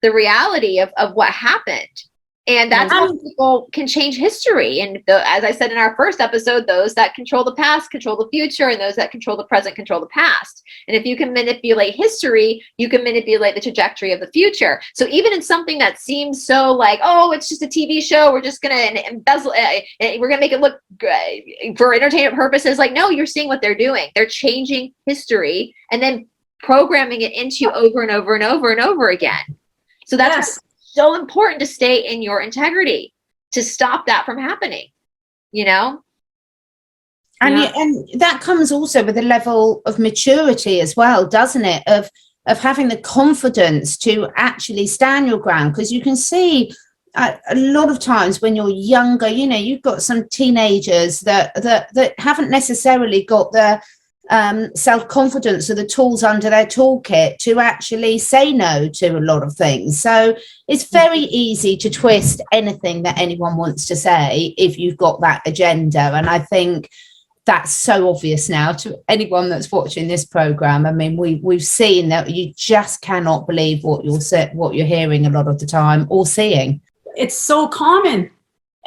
the reality of what happened. And that's how people can change history. And as I said in our first episode, those that control the past control the future, and those that control the present control the past. And if you can manipulate history, you can manipulate the trajectory of the future. So even in something that seems so like, oh, it's just a TV show, we're just going to embezzle, we're going to make it look good for entertainment purposes. Like, no, you're seeing what they're doing. They're changing history and then programming it into you over and over and over and over again. So that's so important to stay in your integrity, to stop that from happening, you know? And that comes also with a level of maturity as well, doesn't it? Of having the confidence to actually stand your ground. Because you can see a lot of times when you're younger, you know, you've got some teenagers that haven't necessarily got the self-confidence or the tools under their toolkit to actually say no to a lot of things. So it's very easy to twist anything that anyone wants to say if you've got that agenda. And I think that's so obvious now to anyone that's watching this program. I mean, we've seen that you just cannot believe what you're hearing a lot of the time or seeing. It's so common.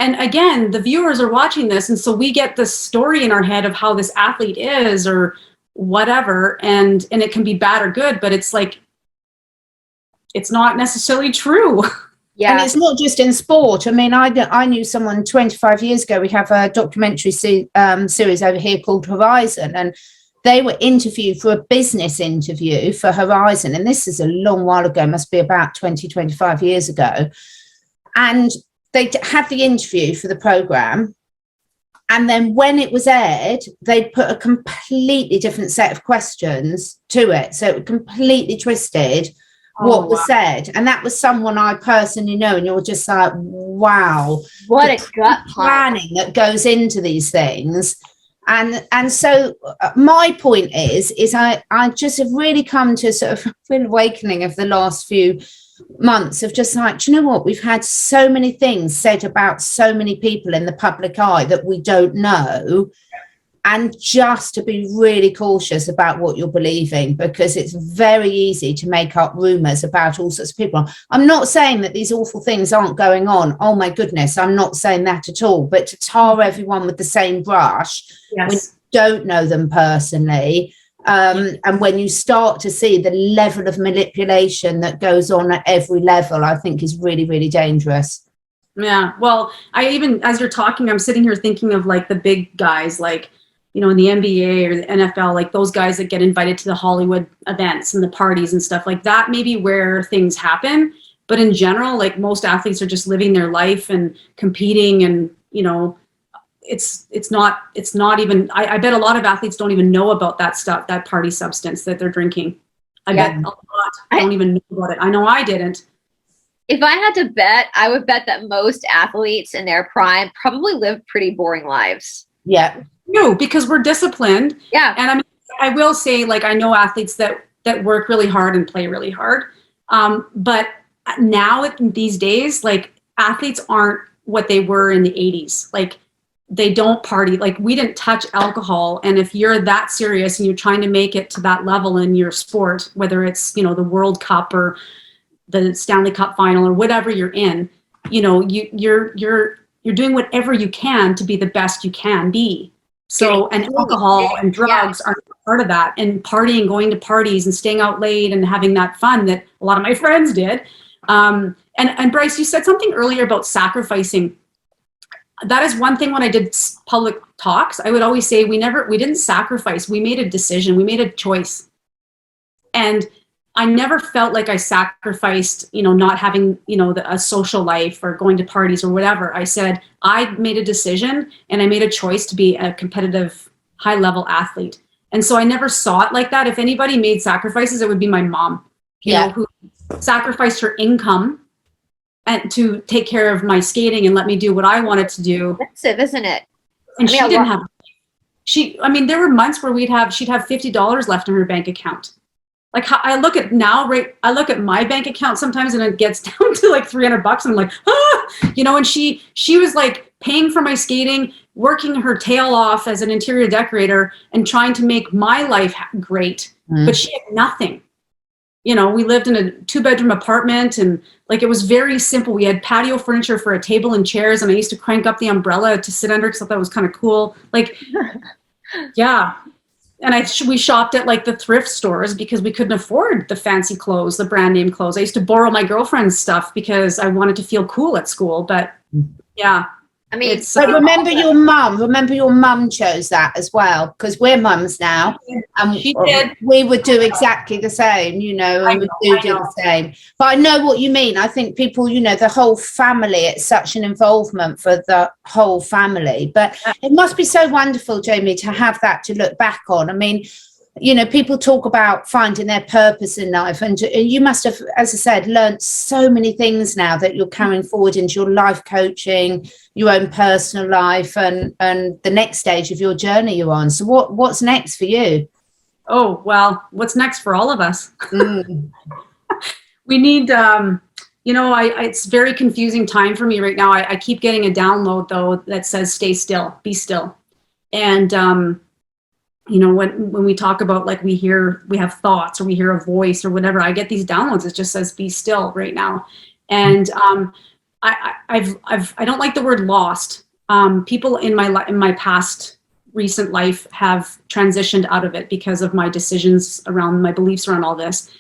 And again, the viewers are watching this, and so we get this story in our head of how this athlete is or whatever, and it can be bad or good, but it's like, it's not necessarily true. Yeah. And it's not just in sport. I mean, I knew someone 25 years ago. We have a documentary series over here called Horizon, and they were interviewed for a business interview for Horizon. And this is a long while ago, must be about 25 years ago. And they had the interview for the program, and then when it was aired, they'd put a completely different set of questions to it, so it completely twisted what was said. And that was someone I personally know, and you're just like, wow, what a gut planning that goes into these things. And so my point is I just have really come to sort of an awakening of the last few months of just like, do you know what, we've had so many things said about so many people in the public eye that we don't know, and just to be really cautious about what you're believing, because it's very easy to make up rumors about all sorts of people. I'm not saying that these awful things aren't going on, oh my goodness, I'm not saying that at all, but to tar everyone with the same brush when you don't know them personally. And when you start to see the level of manipulation that goes on at every level, I think is really, really dangerous. Yeah. Well, as you're talking, I'm sitting here thinking of like the big guys, like, you know, in the NBA or the NFL, like those guys that get invited to the Hollywood events and the parties and stuff like that, maybe where things happen. But in general, like most athletes are just living their life and competing, and, you know, it's not even, I bet a lot of athletes don't even know about that stuff, that party substance that they're drinking. I bet a lot don't even know about it. I know I didn't. If I had to bet, I would bet that most athletes in their prime probably live pretty boring lives. Yeah. No, because we're disciplined. Yeah. And I mean, I will say, like, I know athletes that work really hard and play really hard. But now these days, like, athletes aren't what they were in the 80s. Like, they don't party. Like, we didn't touch alcohol. And if you're that serious and you're trying to make it to that level in your sport, whether it's, you know, the World Cup or the Stanley Cup final or whatever you're in, you know, you're you're doing whatever you can to be the best you can be. So, and alcohol and drugs are part of that, and partying, going to parties and staying out late and having that fun that a lot of my friends did. And Brice, you said something earlier about sacrificing. That is one thing when I did public talks, I would always say we didn't sacrifice. We made a decision. We made a choice. And I never felt like I sacrificed, not having, a social life or going to parties or whatever. I said, I made a decision and I made a choice to be a competitive, high level athlete. And so I never saw it like that. If anybody made sacrifices, it would be my mom, who sacrificed her income and to take care of my skating and let me do what I wanted to do. That's it, isn't it? And she didn't have, there were months where she'd have $50 left in her bank account. Like I look at now, right? I look at my bank account sometimes and it gets down to like $300 and I'm like, and she was like paying for my skating, working her tail off as an interior decorator and trying to make my life great, but she had nothing. We lived in a 2-bedroom apartment and like, it was very simple. We had patio furniture for a table and chairs. And I used to crank up the umbrella to sit under because I thought that was kind of cool. Like, yeah. And we shopped at like the thrift stores because we couldn't afford the fancy clothes, the brand name clothes. I used to borrow my girlfriend's stuff because I wanted to feel cool at school. But yeah. I mean, but remember your mum chose that as well, because we're mums now. And she did. We would do exactly the same, and we do the same. But I know what you mean. I think people, the whole family, it's such an involvement for the whole family. But it must be so wonderful, Jamie, to have that to look back on. I mean, people talk about finding their purpose in life, and you must have, as I said, learned so many things now that you're carrying forward into your life coaching, your own personal life, and the next stage of your journey you're on. So what's next for you? Oh, well, what's next for all of us? We need, it's very confusing time for me right now. I keep getting a download though that says, stay still, be still. And, when we talk about like we have thoughts or we hear a voice or whatever, I get these downloads. It just says be still right now. And I don't like the word lost. People in my past recent life have transitioned out of it because of my decisions around my beliefs around all this.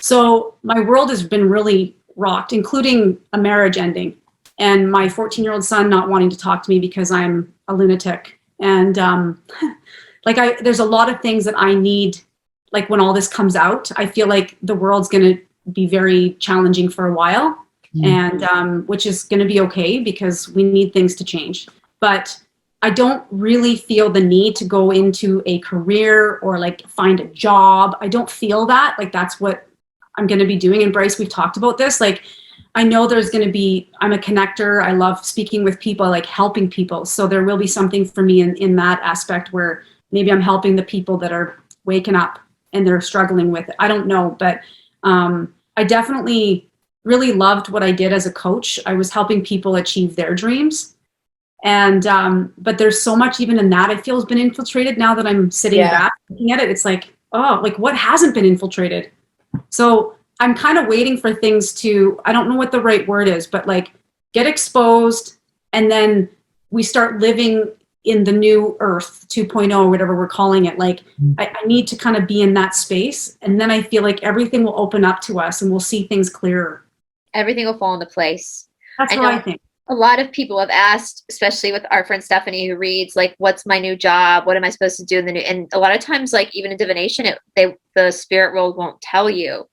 So my world has been really rocked, including a marriage ending and my 14-year-old son not wanting to talk to me because I'm a lunatic. And there's a lot of things that I need, like when all this comes out, I feel like the world's going to be very challenging for a while, and which is going to be okay because we need things to change. But I don't really feel the need to go into a career or like find a job. I don't feel that like that's what I'm going to be doing. And Brice, we've talked about this. Like, I know there's going to be, I'm a connector. I love speaking with people. I like helping people. So there will be something for me in that aspect where maybe I'm helping the people that are waking up and they're struggling with it. I don't know, but I definitely really loved what I did as a coach. I was helping people achieve their dreams. And, but there's so much even in that I feel has been infiltrated now that I'm sitting back looking at it. It's like, oh, like what hasn't been infiltrated? So I'm kind of waiting for things to, I don't know what the right word is, but like get exposed. And then we start living in the new Earth 2.0 or whatever we're calling it. Like I need to kind of be in that space. And then I feel like everything will open up to us and we'll see things clearer. Everything will fall into place. That's what I think. A lot of people have asked, especially with our friend Stephanie, who reads, like, what's my new job? What am I supposed to do in the new? And a lot of times, like even in divination, the spirit world won't tell you.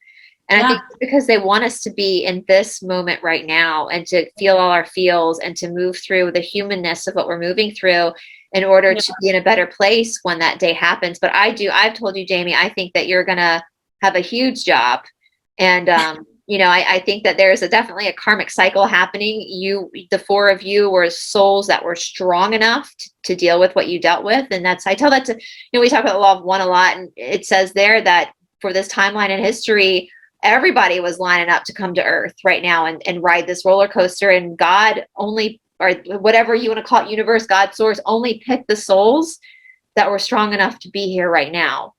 And I think it's because they want us to be in this moment right now and to feel all our feels and to move through the humanness of what we're moving through in order to be in a better place when that day happens. But I've told you, Jamie, I think that you're going to have a huge job. And, I think that there's definitely a karmic cycle happening. The four of you were souls that were strong enough to deal with what you dealt with. And I tell that to, we talk about the law of one a lot. And it says there that for this timeline in history, everybody was lining up to come to Earth right now and ride this roller coaster. And God only, or whatever you want to call it, universe, God, source, only picked the souls that were strong enough to be here right now.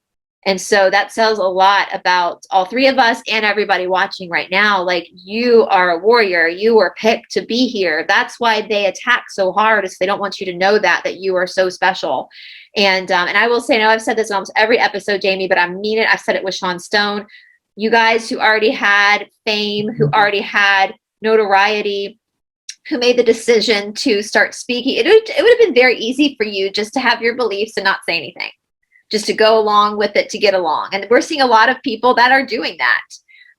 And so that says a lot about all three of us and everybody watching right now. Like, you are a warrior. You were picked to be here. That's why they attack so hard, is they don't want you to know that you are so special. And I will say, now I've said this in almost every episode, Jamie, but I mean it. I've said it with Sean Stone. You guys who already had fame, who already had notoriety, who made the decision to start speaking, it would have been very easy for you just to have your beliefs and not say anything, just to go along with it, to get along. And we're seeing a lot of people that are doing that.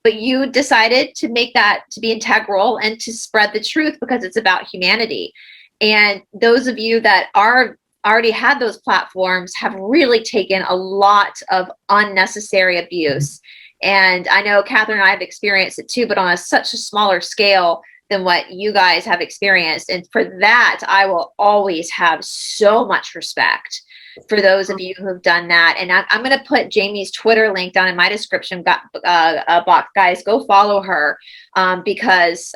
But you decided to make that to be integral and to spread the truth, because it's about humanity. And those of you that already had those platforms have really taken a lot of unnecessary abuse. And I know Catherine and I have experienced it too, but on such a smaller scale than what you guys have experienced. And for that, I will always have so much respect for those of you who have done that. And I'm going to put Jamie's Twitter link down in my description box. Guys, go follow her, because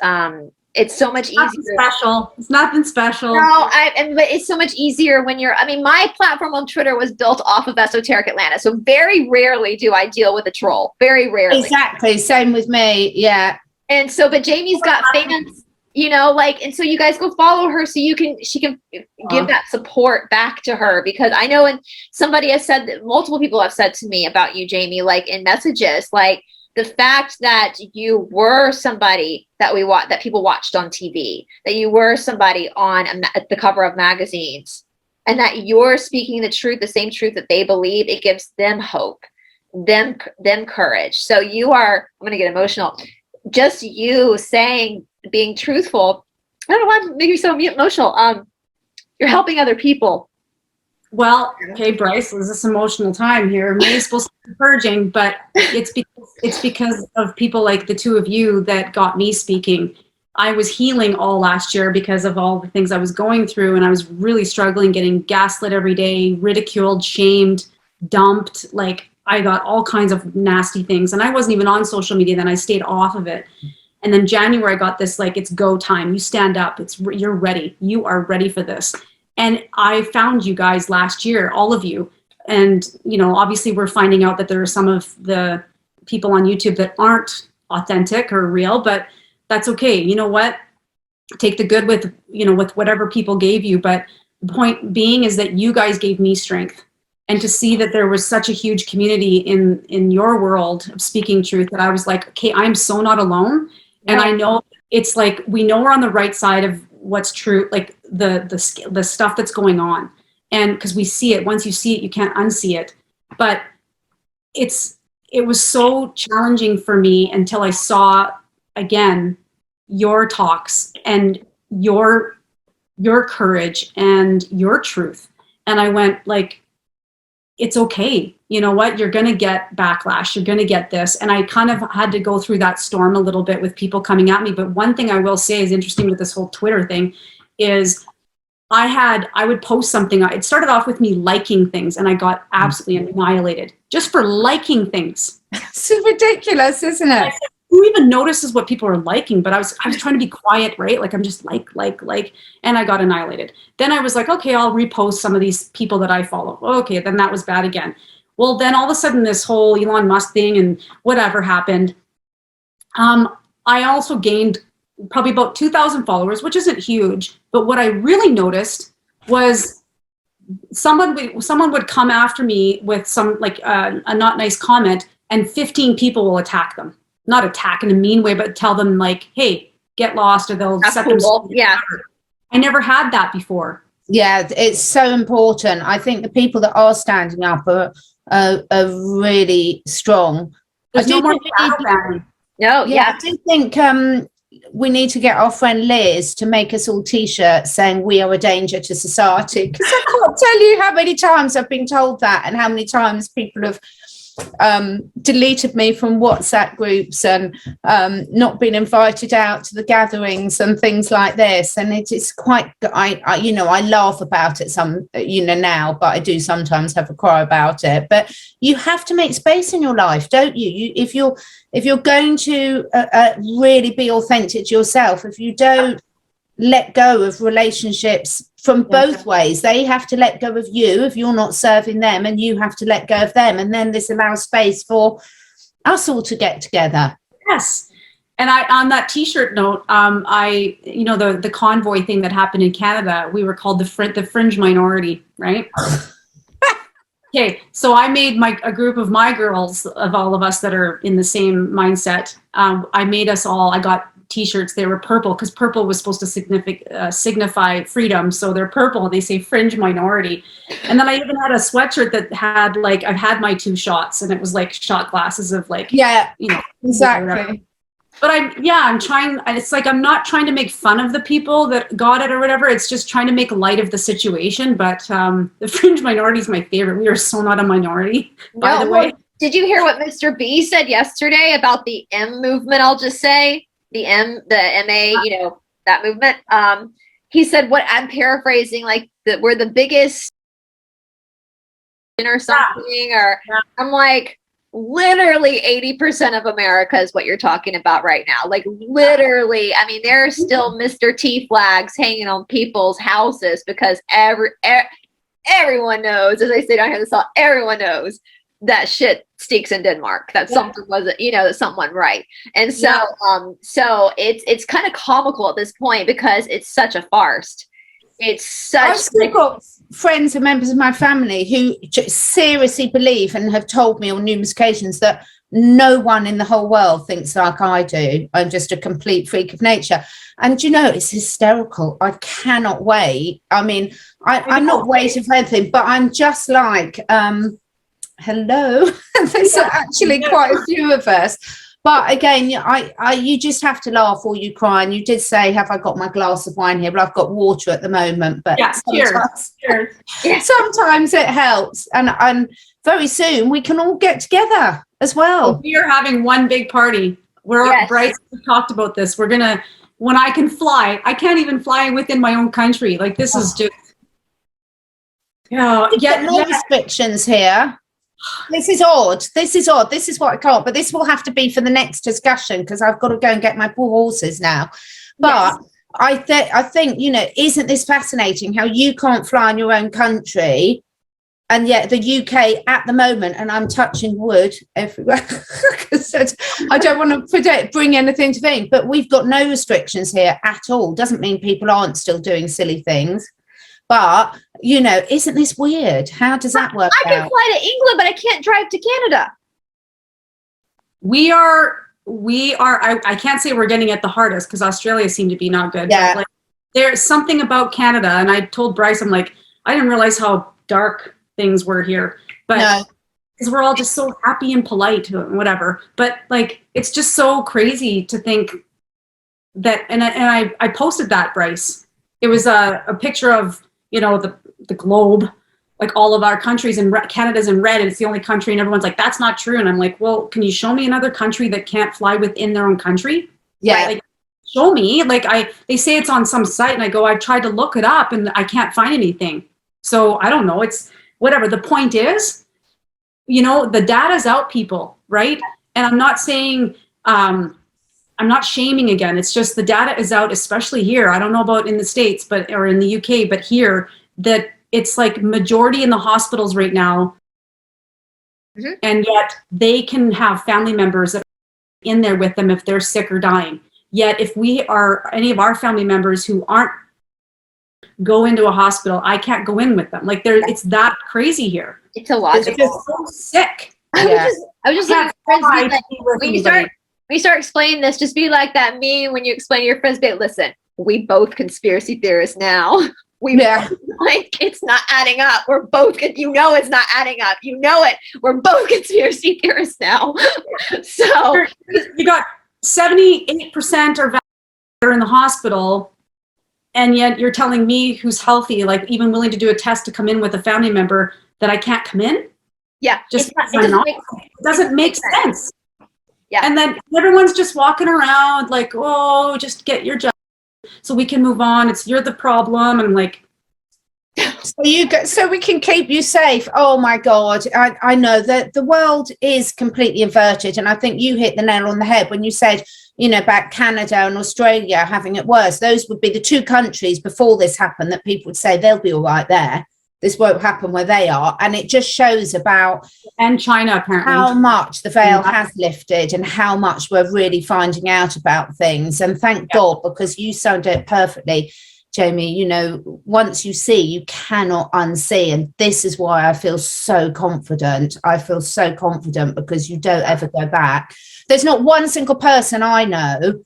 it's so much easier. Special. It's nothing special. No, but it's so much easier when my platform on Twitter was built off of Esoteric Atlanta. So very rarely do I deal with a troll. Very rarely. Exactly. Same with me. Yeah. And so, but Jamie's got fans, and so you guys go follow her so she can give that support back to her, because I know, and somebody has said that multiple people have said to me about you, Jamie, like in messages, like the fact that you were somebody that people watched on TV, that you were somebody at the cover of magazines, and that you're speaking the truth, the same truth that they believe, it gives them hope, them courage. So I'm going to get emotional. Just you being truthful, I don't know why it makes me so emotional. You're helping other people. Well, okay, Brice, this is this emotional time here. Maybe it's supposed to be encouraging, but it's because of people like the two of you that got me speaking. I was healing all last year because of all the things I was going through, and I was really struggling, getting gaslit every day, ridiculed, shamed, dumped. Like, I got all kinds of nasty things, and I wasn't even on social media then. I stayed off of it. And then January, I got this, like, it's go time. You stand up. You're ready. You are ready for this. And I found you guys last year, all of you. And, obviously we're finding out that there are some of the people on YouTube that aren't authentic or real, but that's okay. You know what? Take the good with whatever people gave you. But the point being is that you guys gave me strength. And to see that there was such a huge community in your world of speaking truth, that I was like, okay, I'm so not alone. And I know it's like, we know we're on the right side of what's true, like the stuff that's going on. And because we see it, once you see it, you can't unsee it. But it was so challenging for me until I saw again your talks and your courage and your truth. And I went like, it's okay. You know what? You're going to get backlash. You're going to get this. And I kind of had to go through that storm a little bit with people coming at me. But one thing I will say is interesting with this whole Twitter thing is I would post something. It started off with me liking things, and I got absolutely annihilated just for liking things. It's ridiculous, isn't it? Who even notices what people are liking? But I was trying to be quiet, right? Like, I'm just like, and I got annihilated. Then I was like, okay, I'll repost some of these people that I follow. Okay, then that was bad again. Well, then all of a sudden this whole Elon Musk thing and whatever happened. I also gained probably about 2,000 followers, which isn't huge. But what I really noticed was someone would come after me with some like a not nice comment, and 15 people will attack them. Not attack in a mean way, but tell them like, hey, get lost, or they'll set them. Yeah. I never had that before. Yeah, it's so important. I think the people that are standing up are really strong. There's no more shadow banning. No, yeah. I do think we need to get our friend Liz to make us all T-shirts saying we are a danger to society. Because I can't tell you how many times I've been told that, and how many times people have deleted me from WhatsApp groups and not been invited out to the gatherings and things like this. And it is quite, I laugh about it some, now, but I do sometimes have a cry about it. But you have to make space in your life, don't you? If you're going to really be authentic to yourself, if you don't let go of relationships from both ways. They have to let go of you if you're not serving them, and you have to let go of them. And then this allows space for us all to get together. Yes. And on that T-shirt note, the convoy thing that happened in Canada, we were called the fringe minority, right? Okay, so I made a group of my girls, of all of us that are in the same mindset. I got T-shirts. They were purple because purple was supposed to signify freedom. So they're purple. They say fringe minority. And then I even had a sweatshirt that had I've had my 2 shots, and it was like shot glasses of exactly. But I'm trying. It's like I'm not trying to make fun of the people that got it or whatever. It's just trying to make light of the situation. But the fringe minority is my favorite. We are so not a minority, by the way. Did you hear what Mr. B said yesterday about the M movement? I'll just say the MA, that movement. He said, what I'm paraphrasing, like that we're the biggest or something, I'm like, literally 80% of America is what you're talking about right now. Like literally, I mean, there are still Mr. T flags hanging on people's houses because everyone knows, as I say down here in the South, everyone knows that shit stinks in Denmark. That something wasn't, that something wasn't right. And so, so it's kind of comical at this point because it's such a farce. It's such. I've still got friends and members of my family who seriously believe and have told me on numerous occasions that no one in the whole world thinks like I do. I'm just a complete freak of nature. And it's hysterical. I cannot wait. I mean, I'm not waiting for anything, but I'm just like, hello. There's actually quite a few of us. But again, you just have to laugh or you cry. And you did say, have I got my glass of wine here? But I've got water at the moment. But sometimes it helps. And very soon we can all get together as well. We are having one big party. Brice talked about this. We're going to, when I can fly, I can't even fly within my own country. Like this is just, no restrictions here. This is odd. This is what I can't. But this will have to be for the next discussion because I've got to go and get my poor horses now. But I think, isn't this fascinating how you can't fly in your own country and yet the UK at the moment, and I'm touching wood everywhere because I don't want to bring anything to think, but we've got no restrictions here at all. Doesn't mean people aren't still doing silly things. But, isn't this weird? How does that work out? I can fly to England, but I can't drive to Canada. We are, I can't say we're getting it the hardest because Australia seemed to be not good. Yeah. But there's something about Canada. And I told Brice, I'm like, I didn't realize how dark things were here. But because we're all just so happy and polite and whatever. But it's just so crazy to think that, and I posted that, Brice. It was a picture of, the globe, like all of our countries, and Canada's in red, and it's the only country, and everyone's like, that's not true. And I'm like, well, can you show me another country that can't fly within their own country? Yeah. Right? Show me. They say it's on some site, and I go, I've tried to look it up, and I can't find anything. So I don't know. It's whatever. The point is, the data's out, people, right? And I'm not saying, I'm not shaming again. It's just the data is out, especially here. I don't know about in the States, or in the UK, but here, that it's like majority in the hospitals right now. Mm-hmm. And yet they can have family members that are in there with them if they're sick or dying. Yet if we are any of our family members who aren't go into a hospital, I can't go in with them. It's that crazy here. It's illogical. It's just so sick. I was just like, when you start explaining this, just be like that meme when you explain to your friends, listen, we both conspiracy theorists now. It's not adding up. We're both, it's not adding up. It. We're both conspiracy theorists now. So you got 78% are in the hospital, and yet you're telling me, who's healthy, even willing to do a test to come in with a family member, that I can't come in? Yeah, it doesn't make sense. Yeah, and then everyone's just walking around like, oh, just get your job so we can move on. You're the problem. And So we can keep you safe. Oh my God. I know that the world is completely inverted. And I think you hit the nail on the head when you said, you know, about Canada and Australia having it worse. Those would be the two countries before this happened that people would say they'll be all right there. This won't happen where they are. And it just shows about, and China, apparently, how much the veil has lifted and how much we're really finding out about things. And thank God, because you summed it perfectly, Jamie. You know, once you see, you cannot unsee. And this is why I feel so confident. I feel so confident because you don't ever go back. There's not one single person I know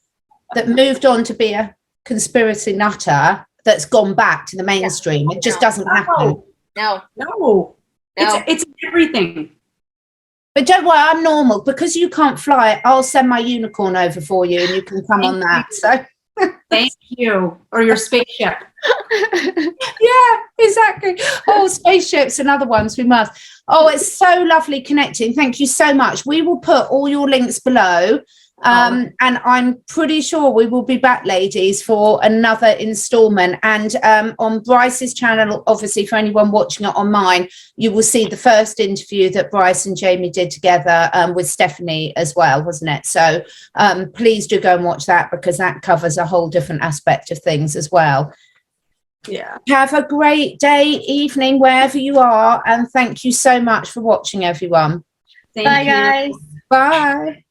that moved on to be a conspiracy nutter that's gone back to the mainstream. It just doesn't happen. No. It's everything. But don't worry, I'm normal. Because you can't fly, I'll send my unicorn over for you and you can come on that. So thank you. Or your spaceship. Yeah, exactly. Oh, spaceships and other ones we must. Oh, it's so lovely connecting. Thank you so much. We will put all your links below. And I'm pretty sure we will be back, ladies, for another installment. And on Brice's channel, obviously, for anyone watching it on mine, you will see the first interview that Brice and Jamie did together with Stephanie as well, wasn't it? So please do go and watch that, because that covers a whole different aspect of things as well. Yeah. Have a great day, evening, wherever you are. And thank you so much for watching, everyone. Bye, guys. Bye.